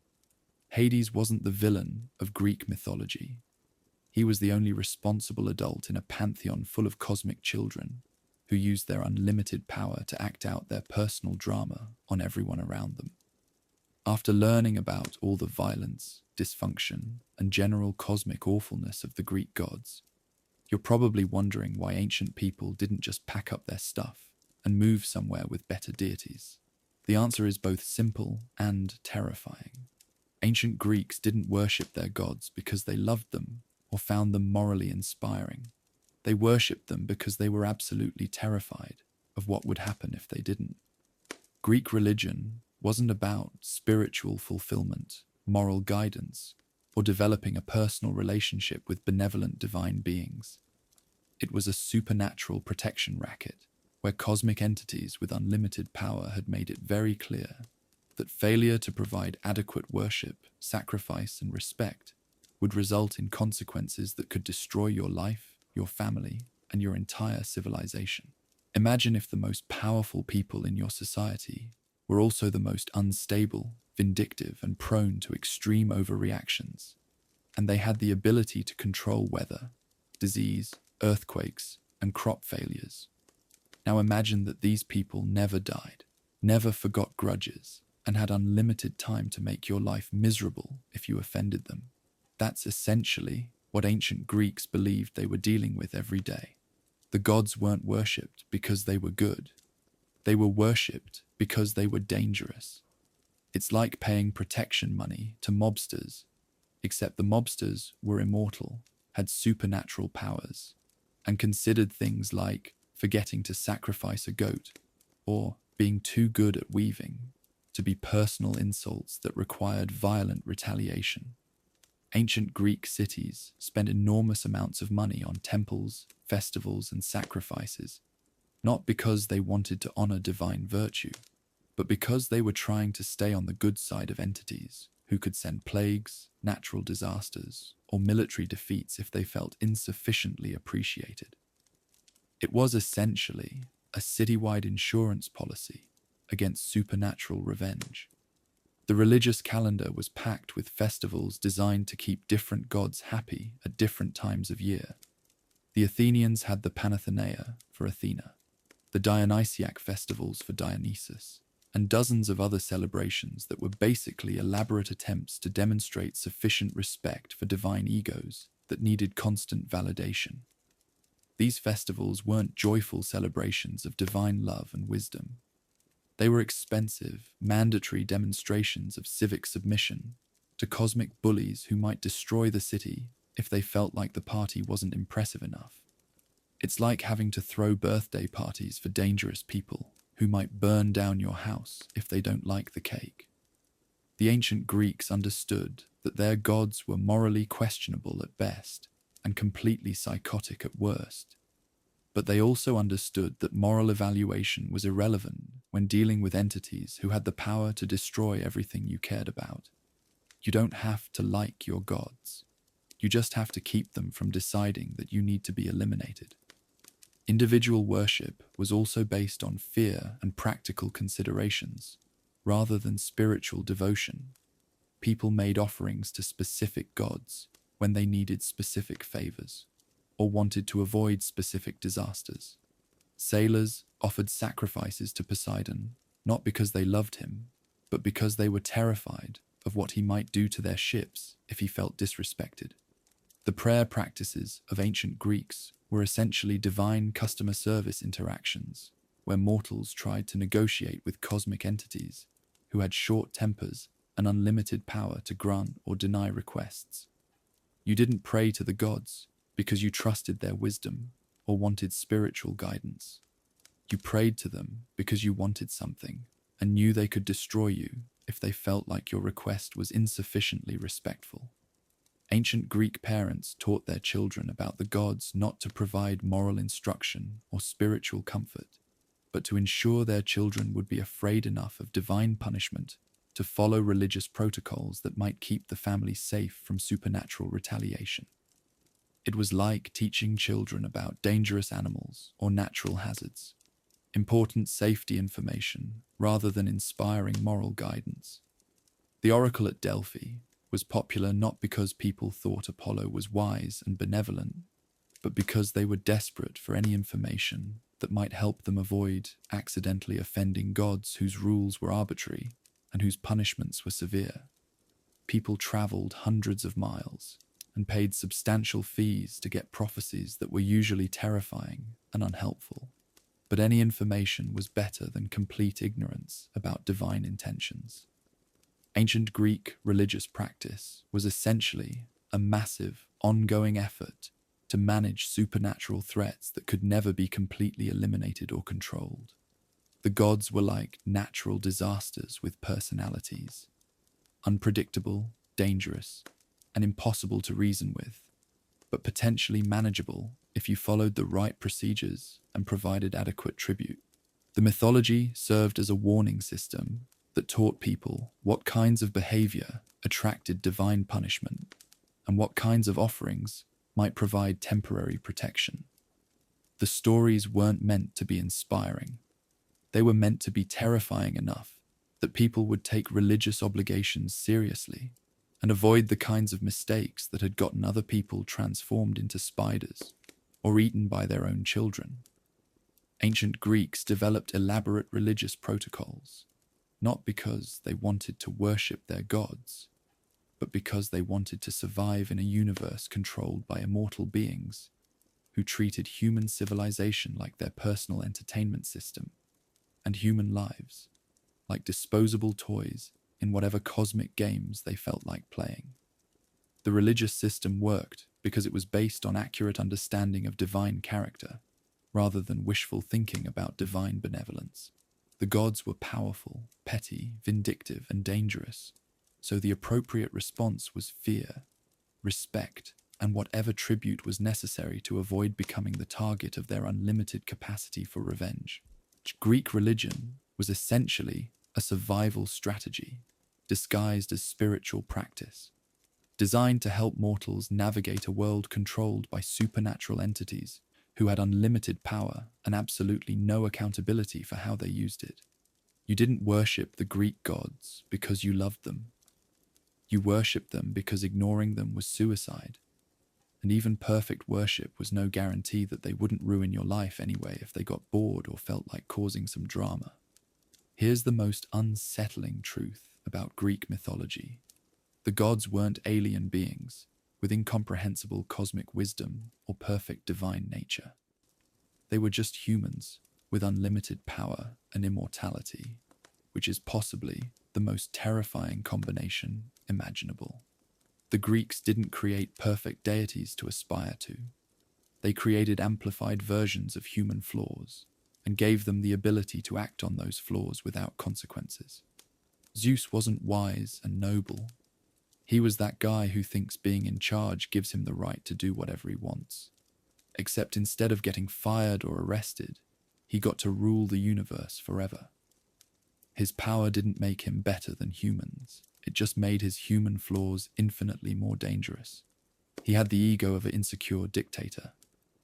Hades wasn't the villain of Greek mythology. He was the only responsible adult in a pantheon full of cosmic children who used their unlimited power to act out their personal drama on everyone around them. After learning about all the violence, dysfunction, and general cosmic awfulness of the Greek gods, you're probably wondering why ancient people didn't just pack up their stuff and move somewhere with better deities. The answer is both simple and terrifying. Ancient Greeks didn't worship their gods because they loved them or found them morally inspiring. They worshipped them because they were absolutely terrified of what would happen if they didn't. Greek religion wasn't about spiritual fulfillment, moral guidance, or developing a personal relationship with benevolent divine beings. It was a supernatural protection racket where cosmic entities with unlimited power had made it very clear that failure to provide adequate worship, sacrifice, and respect would result in consequences that could destroy your life, your family, and your entire civilization. Imagine if the most powerful people in your society were also the most unstable, vindictive, and prone to extreme overreactions, and they had the ability to control weather, disease, earthquakes, and crop failures. Now imagine that these people never died, never forgot grudges, and had unlimited time to make your life miserable if you offended them. That's essentially what ancient Greeks believed they were dealing with every day. The gods weren't worshipped because they were good. They were worshipped because they were dangerous. It's like paying protection money to mobsters, except the mobsters were immortal, had supernatural powers, and considered things like forgetting to sacrifice a goat or being too good at weaving to be personal insults that required violent retaliation. Ancient Greek cities spent enormous amounts of money on temples, festivals, and sacrifices, not because they wanted to honor divine virtue, but because they were trying to stay on the good side of entities who could send plagues, natural disasters, or military defeats if they felt insufficiently appreciated. It was essentially a citywide insurance policy against supernatural revenge. The religious calendar was packed with festivals designed to keep different gods happy at different times of year. The Athenians had the Panathenaea for Athena, the Dionysiac festivals for Dionysus, and dozens of other celebrations that were basically elaborate attempts to demonstrate sufficient respect for divine egos that needed constant validation. These festivals weren't joyful celebrations of divine love and wisdom. They were expensive, mandatory demonstrations of civic submission to cosmic bullies who might destroy the city if they felt like the party wasn't impressive enough. It's like having to throw birthday parties for dangerous people who might burn down your house if they don't like the cake. The ancient Greeks understood that their gods were morally questionable at best and completely psychotic at worst. But they also understood that moral evaluation was irrelevant when dealing with entities who had the power to destroy everything you cared about. You don't have to like your gods. You just have to keep them from deciding that you need to be eliminated. Individual worship was also based on fear and practical considerations, rather than spiritual devotion. People made offerings to specific gods when they needed specific favors, or wanted to avoid specific disasters. Sailors offered sacrifices to Poseidon, not because they loved him, but because they were terrified of what he might do to their ships if he felt disrespected. The prayer practices of ancient Greeks were essentially divine customer service interactions, where mortals tried to negotiate with cosmic entities who had short tempers and unlimited power to grant or deny requests. You didn't pray to the gods because you trusted their wisdom or wanted spiritual guidance. You prayed to them because you wanted something and knew they could destroy you if they felt like your request was insufficiently respectful. Ancient Greek parents taught their children about the gods not to provide moral instruction or spiritual comfort, but to ensure their children would be afraid enough of divine punishment to follow religious protocols that might keep the family safe from supernatural retaliation. It was like teaching children about dangerous animals or natural hazards, important safety information rather than inspiring moral guidance. The oracle at Delphi was popular not because people thought Apollo was wise and benevolent, but because they were desperate for any information that might help them avoid accidentally offending gods whose rules were arbitrary and whose punishments were severe. People traveled hundreds of miles and paid substantial fees to get prophecies that were usually terrifying and unhelpful. But any information was better than complete ignorance about divine intentions. Ancient Greek religious practice was essentially a massive, ongoing effort to manage supernatural threats that could never be completely eliminated or controlled. The gods were like natural disasters with personalities, unpredictable, dangerous, and impossible to reason with, but potentially manageable if you followed the right procedures and provided adequate tribute. The mythology served as a warning system that taught people what kinds of behavior attracted divine punishment and what kinds of offerings might provide temporary protection. The stories weren't meant to be inspiring. They were meant to be terrifying enough that people would take religious obligations seriously and avoid the kinds of mistakes that had gotten other people transformed into spiders or eaten by their own children. Ancient Greeks developed elaborate religious protocols, not because they wanted to worship their gods, but because they wanted to survive in a universe controlled by immortal beings who treated human civilization like their personal entertainment system and human lives like disposable toys in whatever cosmic games they felt like playing. The religious system worked because it was based on accurate understanding of divine character, rather than wishful thinking about divine benevolence. The gods were powerful, petty, vindictive, and dangerous, so the appropriate response was fear, respect, and whatever tribute was necessary to avoid becoming the target of their unlimited capacity for revenge. Greek religion was essentially a survival strategy, disguised as spiritual practice, designed to help mortals navigate a world controlled by supernatural entities who had unlimited power and absolutely no accountability for how they used it. You didn't worship the Greek gods because you loved them. You worshipped them because ignoring them was suicide. And even perfect worship was no guarantee that they wouldn't ruin your life anyway if they got bored or felt like causing some drama. Here's the most unsettling truth about Greek mythology. The gods weren't alien beings with incomprehensible cosmic wisdom or perfect divine nature. They were just humans with unlimited power and immortality, which is possibly the most terrifying combination imaginable. The Greeks didn't create perfect deities to aspire to. They created amplified versions of human flaws and gave them the ability to act on those flaws without consequences. Zeus wasn't wise and noble. He was that guy who thinks being in charge gives him the right to do whatever he wants. Except instead of getting fired or arrested, he got to rule the universe forever. His power didn't make him better than humans. It just made his human flaws infinitely more dangerous. He had the ego of an insecure dictator,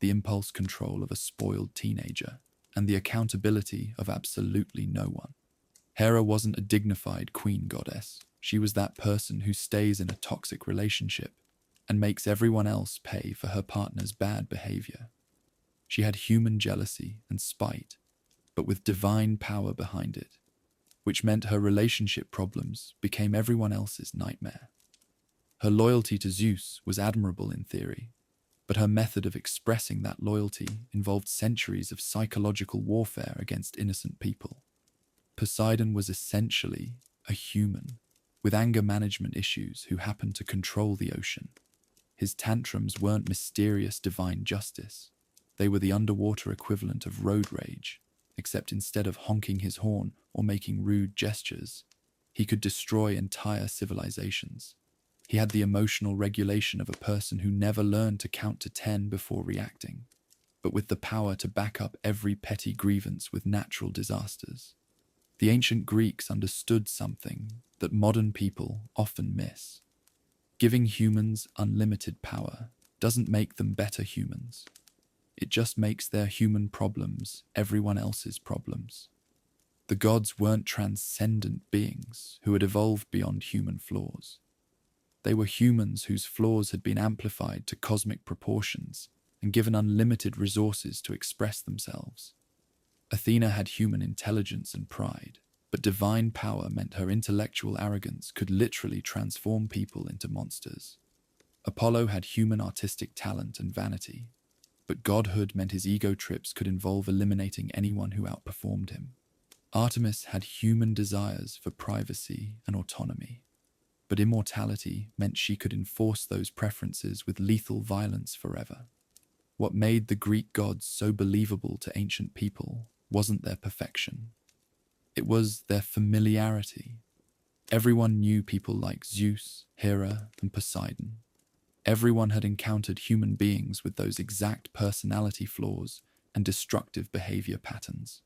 the impulse control of a spoiled teenager, and the accountability of absolutely no one. Hera wasn't a dignified queen goddess. She was that person who stays in a toxic relationship and makes everyone else pay for her partner's bad behavior. She had human jealousy and spite, but with divine power behind it, which meant her relationship problems became everyone else's nightmare. Her loyalty to Zeus was admirable in theory, but her method of expressing that loyalty involved centuries of psychological warfare against innocent people. Poseidon was essentially a human with anger management issues who happened to control the ocean. His tantrums weren't mysterious divine justice. They were the underwater equivalent of road rage, except instead of honking his horn or making rude gestures, he could destroy entire civilizations. He had the emotional regulation of a person who never learned to count to 10 before reacting, but with the power to back up every petty grievance with natural disasters. The ancient Greeks understood something that modern people often miss. Giving humans unlimited power doesn't make them better humans. It just makes their human problems everyone else's problems. The gods weren't transcendent beings who had evolved beyond human flaws. They were humans whose flaws had been amplified to cosmic proportions and given unlimited resources to express themselves. Athena had human intelligence and pride, but divine power meant her intellectual arrogance could literally transform people into monsters. Apollo had human artistic talent and vanity, but godhood meant his ego trips could involve eliminating anyone who outperformed him. Artemis had human desires for privacy and autonomy, but immortality meant she could enforce those preferences with lethal violence forever. What made the Greek gods so believable to ancient people wasn't their perfection. It was their familiarity. Everyone knew people like Zeus, Hera, and Poseidon. Everyone had encountered human beings with those exact personality flaws and destructive behavior patterns.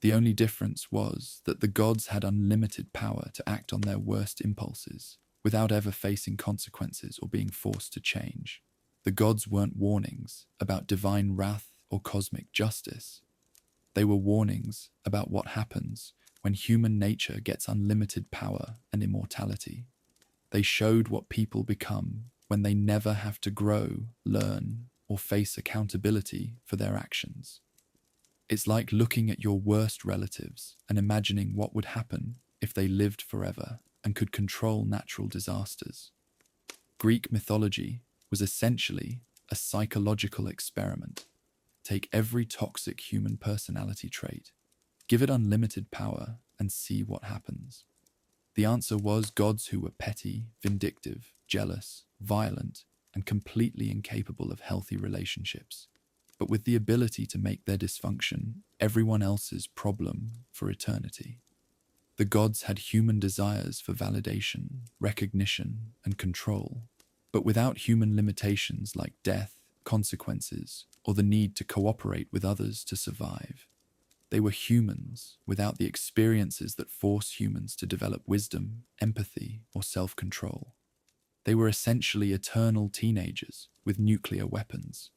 The only difference was that the gods had unlimited power to act on their worst impulses without ever facing consequences or being forced to change. The gods weren't warnings about divine wrath or cosmic justice. They were warnings about what happens when human nature gets unlimited power and immortality. They showed what people become when they never have to grow, learn, or face accountability for their actions. It's like looking at your worst relatives and imagining what would happen if they lived forever and could control natural disasters. Greek mythology was essentially a psychological experiment. Take every toxic human personality trait, give it unlimited power, and see what happens. The answer was gods who were petty, vindictive, jealous, violent, and completely incapable of healthy relationships, but with the ability to make their dysfunction everyone else's problem for eternity. The gods had human desires for validation, recognition, and control, but without human limitations like death, consequences, or the need to cooperate with others to survive. They were humans without the experiences that force humans to develop wisdom, empathy, or self-control. They were essentially eternal teenagers with nuclear weapons.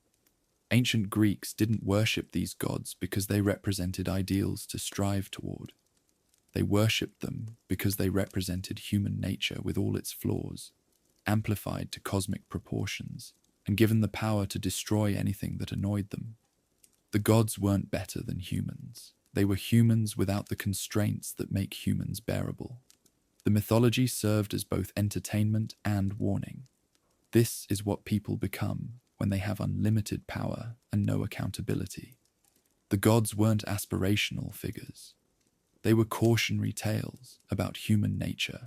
Ancient Greeks didn't worship these gods because they represented ideals to strive toward. They worshipped them because they represented human nature with all its flaws, amplified to cosmic proportions, and given the power to destroy anything that annoyed them. The gods weren't better than humans. They were humans without the constraints that make humans bearable. The mythology served as both entertainment and warning. This is what people become when they have unlimited power and no accountability. The gods weren't aspirational figures. They were cautionary tales about human nature,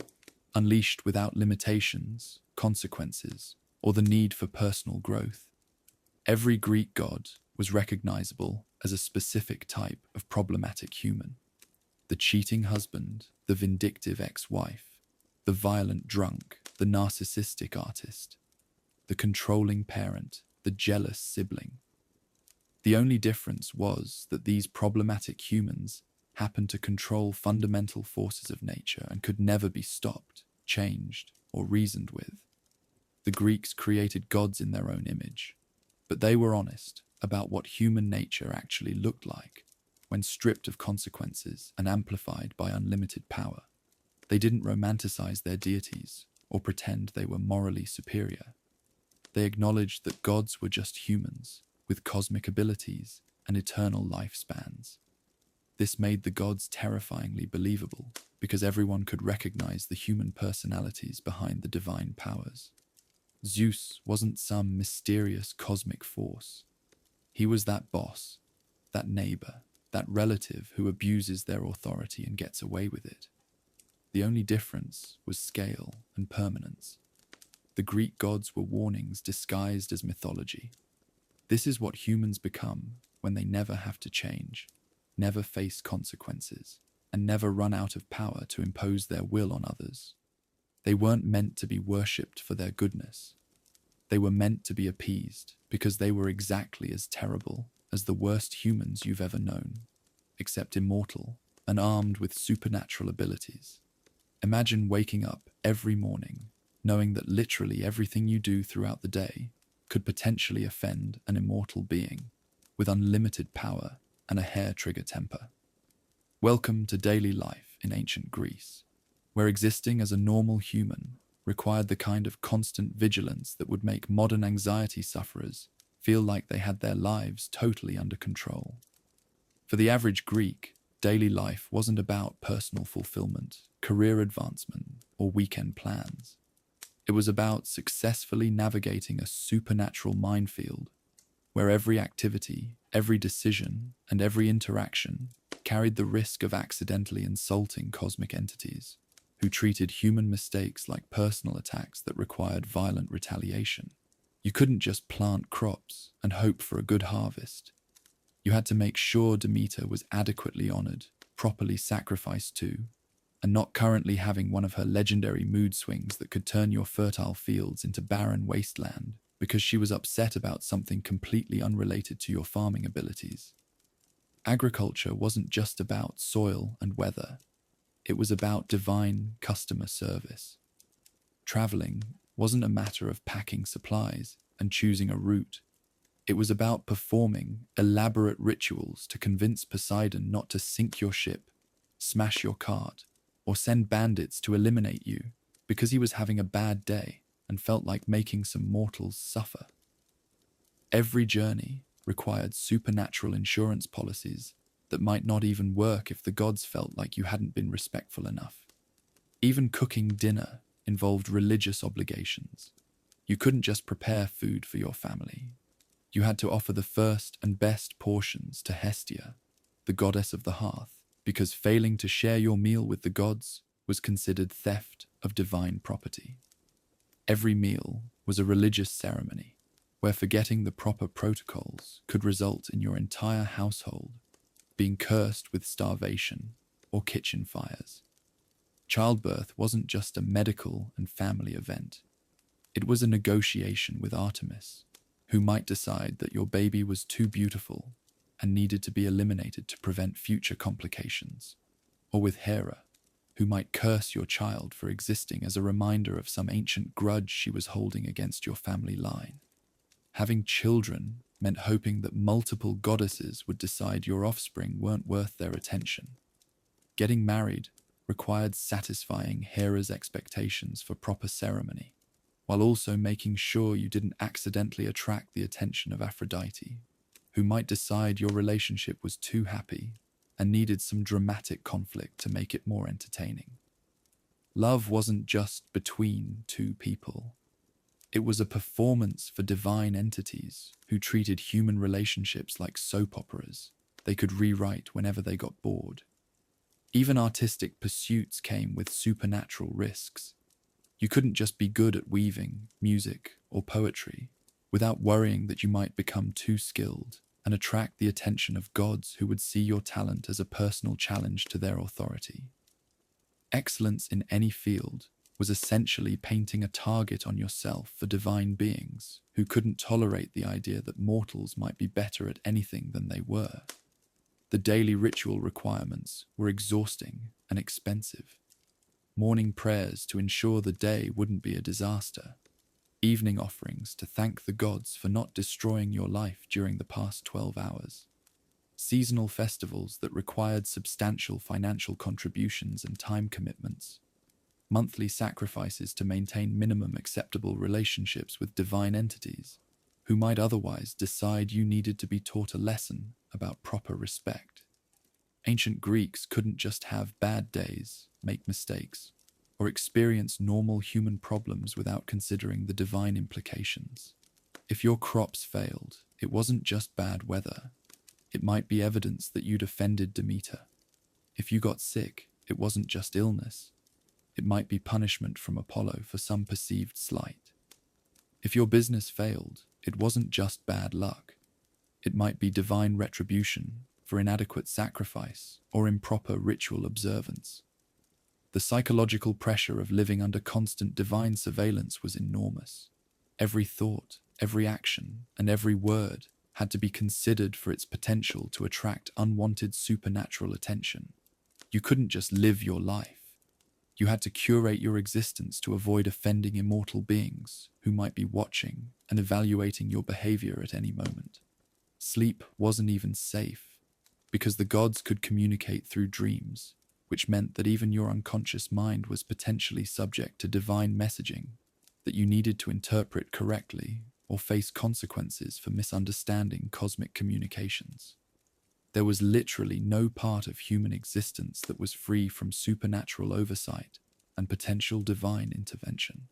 unleashed without limitations, consequences, or the need for personal growth. Every Greek god was recognizable as a specific type of problematic human. The cheating husband, the vindictive ex-wife, the violent drunk, the narcissistic artist, the controlling parent, the jealous sibling. The only difference was that these problematic humans happened to control fundamental forces of nature and could never be stopped, changed, or reasoned with. The Greeks created gods in their own image, but they were honest about what human nature actually looked like when stripped of consequences and amplified by unlimited power. They didn't romanticize their deities or pretend they were morally superior. They acknowledged that gods were just humans with cosmic abilities and eternal lifespans. This made the gods terrifyingly believable because everyone could recognize the human personalities behind the divine powers. Zeus wasn't some mysterious cosmic force. He was that boss, that neighbor, that relative who abuses their authority and gets away with it. The only difference was scale and permanence. The Greek gods were warnings disguised as mythology. This is what humans become when they never have to change, never face consequences, and never run out of power to impose their will on others. They weren't meant to be worshipped for their goodness. They were meant to be appeased because they were exactly as terrible as the worst humans you've ever known, except immortal and armed with supernatural abilities. Imagine waking up every morning knowing that literally everything you do throughout the day could potentially offend an immortal being with unlimited power and a hair-trigger temper. Welcome to daily life in ancient Greece, where existing as a normal human required the kind of constant vigilance that would make modern anxiety sufferers feel like they had their lives totally under control. For the average Greek, daily life wasn't about personal fulfillment, career advancement, or weekend plans. It was about successfully navigating a supernatural minefield where every activity, every decision, and every interaction carried the risk of accidentally insulting cosmic entities who treated human mistakes like personal attacks that required violent retaliation. You couldn't just plant crops and hope for a good harvest. You had to make sure Demeter was adequately honored, properly sacrificed to, and not currently having one of her legendary mood swings that could turn your fertile fields into barren wasteland because she was upset about something completely unrelated to your farming abilities. Agriculture wasn't just about soil and weather. It was about divine customer service. Traveling wasn't a matter of packing supplies and choosing a route. It was about performing elaborate rituals to convince Poseidon not to sink your ship, smash your cart, or send bandits to eliminate you because he was having a bad day and felt like making some mortals suffer. Every journey required supernatural insurance policies that might not even work if the gods felt like you hadn't been respectful enough. Even cooking dinner involved religious obligations. You couldn't just prepare food for your family. You had to offer the first and best portions to Hestia, the goddess of the hearth, because failing to share your meal with the gods was considered theft of divine property. Every meal was a religious ceremony where forgetting the proper protocols could result in your entire household being cursed with starvation or kitchen fires. Childbirth wasn't just a medical and family event. It was a negotiation with Artemis, who might decide that your baby was too beautiful and needed to be eliminated to prevent future complications, or with Hera, who might curse your child for existing as a reminder of some ancient grudge she was holding against your family line. Having children meant hoping that multiple goddesses would decide your offspring weren't worth their attention. Getting married required satisfying Hera's expectations for proper ceremony, while also making sure you didn't accidentally attract the attention of Aphrodite, who might decide your relationship was too happy and needed some dramatic conflict to make it more entertaining. Love wasn't just between two people. It was a performance for divine entities who treated human relationships like soap operas they could rewrite whenever they got bored. Even artistic pursuits came with supernatural risks. You couldn't just be good at weaving, music, or poetry without worrying that you might become too skilled and attract the attention of gods who would see your talent as a personal challenge to their authority. Excellence in any field was essentially painting a target on yourself for divine beings who couldn't tolerate the idea that mortals might be better at anything than they were. The daily ritual requirements were exhausting and expensive. Morning prayers to ensure the day wouldn't be a disaster. Evening offerings to thank the gods for not destroying your life during the past 12 hours. Seasonal festivals that required substantial financial contributions and time commitments. Monthly sacrifices to maintain minimum acceptable relationships with divine entities, who might otherwise decide you needed to be taught a lesson about proper respect. Ancient Greeks couldn't just have bad days, make mistakes, or experience normal human problems without considering the divine implications. If your crops failed, it wasn't just bad weather. It might be evidence that you'd offended Demeter. If you got sick, it wasn't just illness. It might be punishment from Apollo for some perceived slight. If your business failed, it wasn't just bad luck. It might be divine retribution for inadequate sacrifice or improper ritual observance. The psychological pressure of living under constant divine surveillance was enormous. Every thought, every action, and every word had to be considered for its potential to attract unwanted supernatural attention. You couldn't just live your life. You had to curate your existence to avoid offending immortal beings who might be watching and evaluating your behavior at any moment. Sleep wasn't even safe, because the gods could communicate through dreams, which meant that even your unconscious mind was potentially subject to divine messaging that you needed to interpret correctly or face consequences for misunderstanding cosmic communications. There was literally no part of human existence that was free from supernatural oversight and potential divine intervention.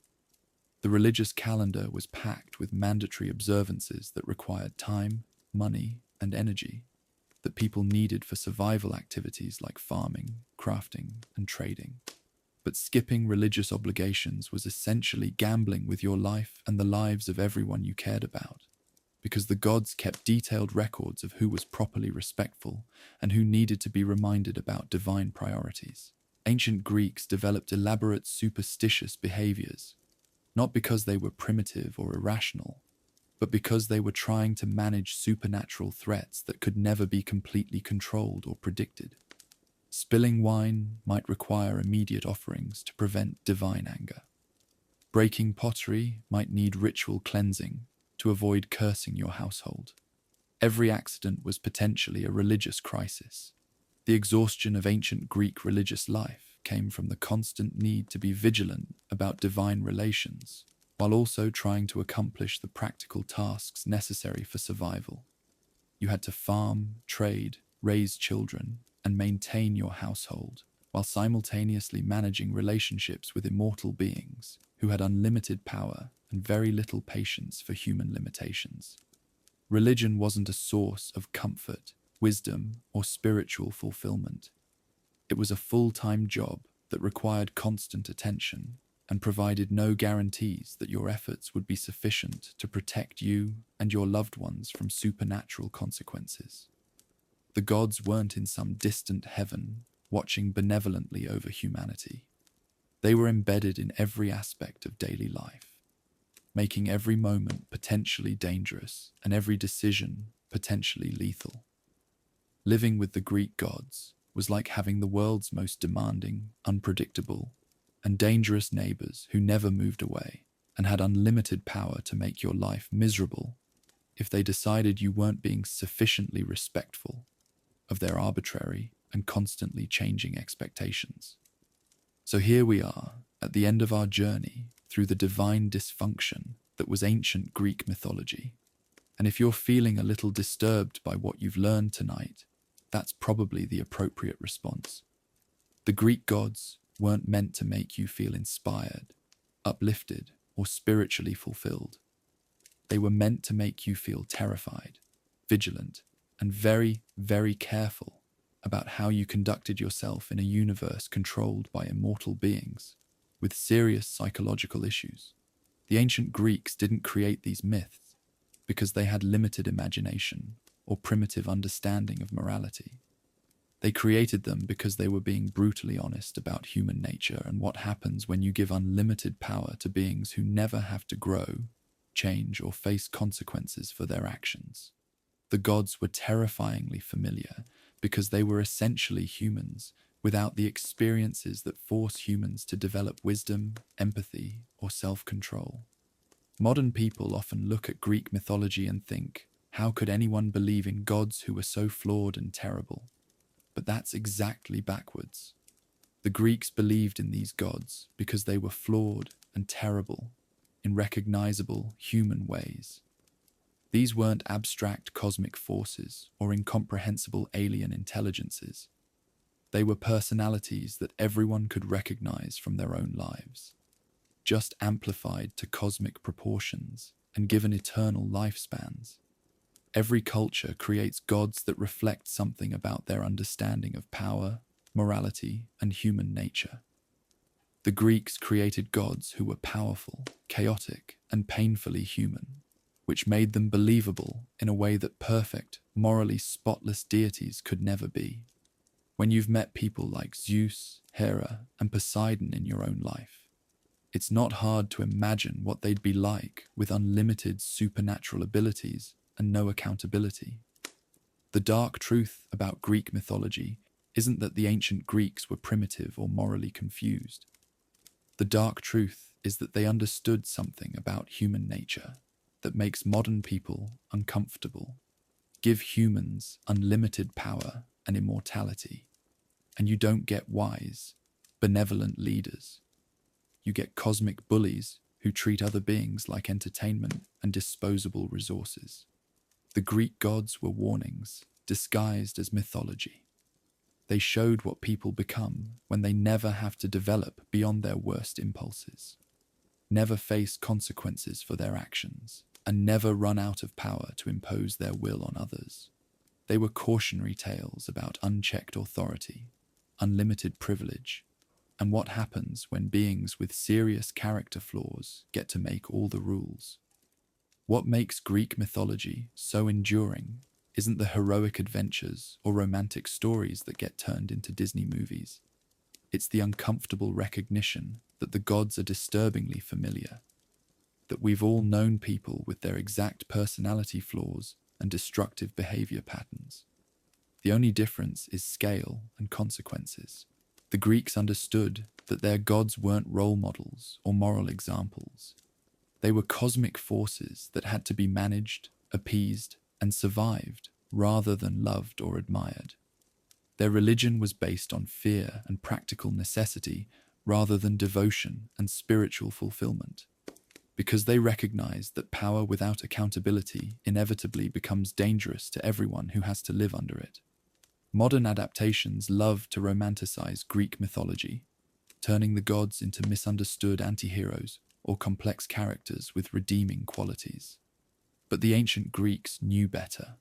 The religious calendar was packed with mandatory observances that required time, money, and energy that people needed for survival activities like farming, crafting, and trading. But skipping religious obligations was essentially gambling with your life and the lives of everyone you cared about, because the gods kept detailed records of who was properly respectful and who needed to be reminded about divine priorities. Ancient Greeks developed elaborate superstitious behaviors, not because they were primitive or irrational, but because they were trying to manage supernatural threats that could never be completely controlled or predicted. Spilling wine might require immediate offerings to prevent divine anger. Breaking pottery might need ritual cleansing to avoid cursing your household. Every accident was potentially a religious crisis. The exhaustion of ancient Greek religious life came from the constant need to be vigilant about divine relations, while also trying to accomplish the practical tasks necessary for survival. You had to farm, trade, raise children, and maintain your household, while simultaneously managing relationships with immortal beings who had unlimited power and very little patience for human limitations. Religion wasn't a source of comfort, wisdom, or spiritual fulfillment. It was a full-time job that required constant attention and provided no guarantees that your efforts would be sufficient to protect you and your loved ones from supernatural consequences. The gods weren't in some distant heaven watching benevolently over humanity. They were embedded in every aspect of daily life, making every moment potentially dangerous and every decision potentially lethal. Living with the Greek gods was like having the world's most demanding, unpredictable, and dangerous neighbors who never moved away and had unlimited power to make your life miserable if they decided you weren't being sufficiently respectful of their arbitrary and constantly changing expectations. So here we are, at the end of our journey through the divine dysfunction that was ancient Greek mythology. And if you're feeling a little disturbed by what you've learned tonight, that's probably the appropriate response. The Greek gods weren't meant to make you feel inspired, uplifted, or spiritually fulfilled. They were meant to make you feel terrified, vigilant, and very, very careful about how you conducted yourself in a universe controlled by immortal beings with serious psychological issues. The ancient Greeks didn't create these myths because they had limited imagination or primitive understanding of morality. They created them because they were being brutally honest about human nature and what happens when you give unlimited power to beings who never have to grow, change, or face consequences for their actions. The gods were terrifyingly familiar because they were essentially humans without the experiences that force humans to develop wisdom, empathy, or self-control. Modern people often look at Greek mythology and think, how could anyone believe in gods who were so flawed and terrible? But that's exactly backwards. The Greeks believed in these gods because they were flawed and terrible in recognizable human ways. These weren't abstract cosmic forces or incomprehensible alien intelligences. They were personalities that everyone could recognize from their own lives, just amplified to cosmic proportions and given eternal lifespans. Every culture creates gods that reflect something about their understanding of power, morality, and human nature. The Greeks created gods who were powerful, chaotic, and painfully human, which made them believable in a way that perfect, morally spotless deities could never be. When you've met people like Zeus, Hera, and Poseidon in your own life, it's not hard to imagine what they'd be like with unlimited supernatural abilities and no accountability. The dark truth about Greek mythology isn't that the ancient Greeks were primitive or morally confused. The dark truth is that they understood something about human nature that makes modern people uncomfortable, give humans unlimited power and immortality, and you don't get wise, benevolent leaders. You get cosmic bullies who treat other beings like entertainment and disposable resources. The Greek gods were warnings, disguised as mythology. They showed what people become when they never have to develop beyond their worst impulses, never face consequences for their actions, and never run out of power to impose their will on others. They were cautionary tales about unchecked authority, unlimited privilege, and what happens when beings with serious character flaws get to make all the rules. What makes Greek mythology so enduring isn't the heroic adventures or romantic stories that get turned into Disney movies. It's the uncomfortable recognition that the gods are disturbingly familiar, that we've all known people with their exact personality flaws and destructive behavior patterns. The only difference is scale and consequences. The Greeks understood that their gods weren't role models or moral examples. They were cosmic forces that had to be managed, appeased, and survived rather than loved or admired. Their religion was based on fear and practical necessity rather than devotion and spiritual fulfillment, because they recognized that power without accountability inevitably becomes dangerous to everyone who has to live under it. Modern adaptations love to romanticize Greek mythology, turning the gods into misunderstood anti-heroes or complex characters with redeeming qualities. But the ancient Greeks knew better.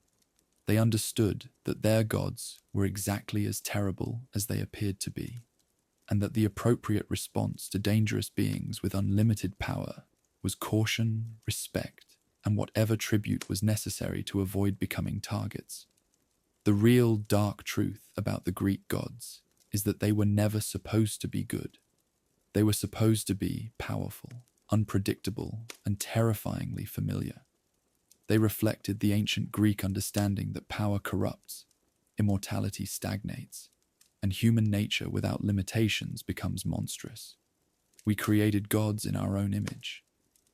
They understood that their gods were exactly as terrible as they appeared to be, and that the appropriate response to dangerous beings with unlimited power was caution, respect, and whatever tribute was necessary to avoid becoming targets. The real dark truth about the Greek gods is that they were never supposed to be good. They were supposed to be powerful, unpredictable, and terrifyingly familiar. They reflected the ancient Greek understanding that power corrupts, immortality stagnates, and human nature without limitations becomes monstrous. We created gods in our own image,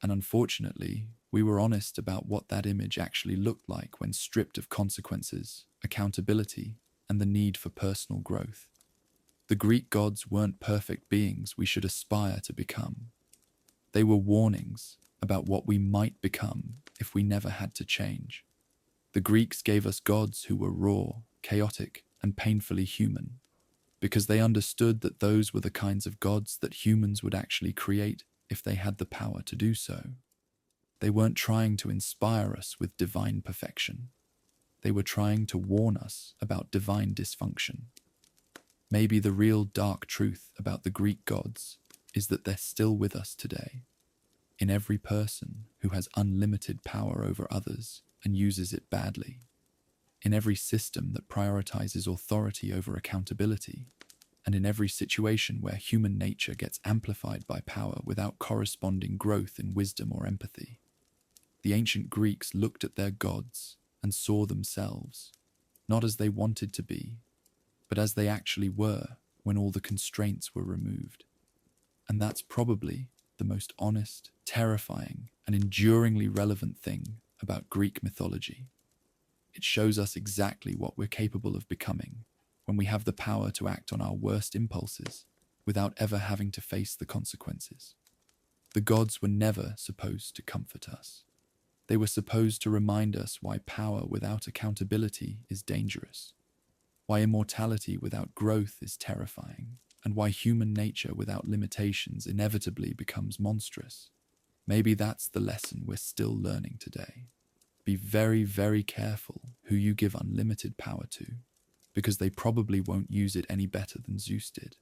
and unfortunately, we were honest about what that image actually looked like when stripped of consequences, accountability, and the need for personal growth. The Greek gods weren't perfect beings we should aspire to become. They were warnings about what we might become if we never had to change. The Greeks gave us gods who were raw, chaotic, and painfully human, because they understood that those were the kinds of gods that humans would actually create if they had the power to do so. They weren't trying to inspire us with divine perfection. They were trying to warn us about divine dysfunction. Maybe the real dark truth about the Greek gods is that they're still with us today, in every person who has unlimited power over others and uses it badly, in every system that prioritizes authority over accountability, and in every situation where human nature gets amplified by power without corresponding growth in wisdom or empathy. The ancient Greeks looked at their gods and saw themselves, not as they wanted to be, but as they actually were when all the constraints were removed. And that's probably the most honest, terrifying, and enduringly relevant thing about Greek mythology. It shows us exactly what we're capable of becoming when we have the power to act on our worst impulses without ever having to face the consequences. The gods were never supposed to comfort us. They were supposed to remind us why power without accountability is dangerous, why immortality without growth is terrifying, and why human nature without limitations inevitably becomes monstrous. Maybe that's the lesson we're still learning today. Be very, very careful who you give unlimited power to, because they probably won't use it any better than Zeus did.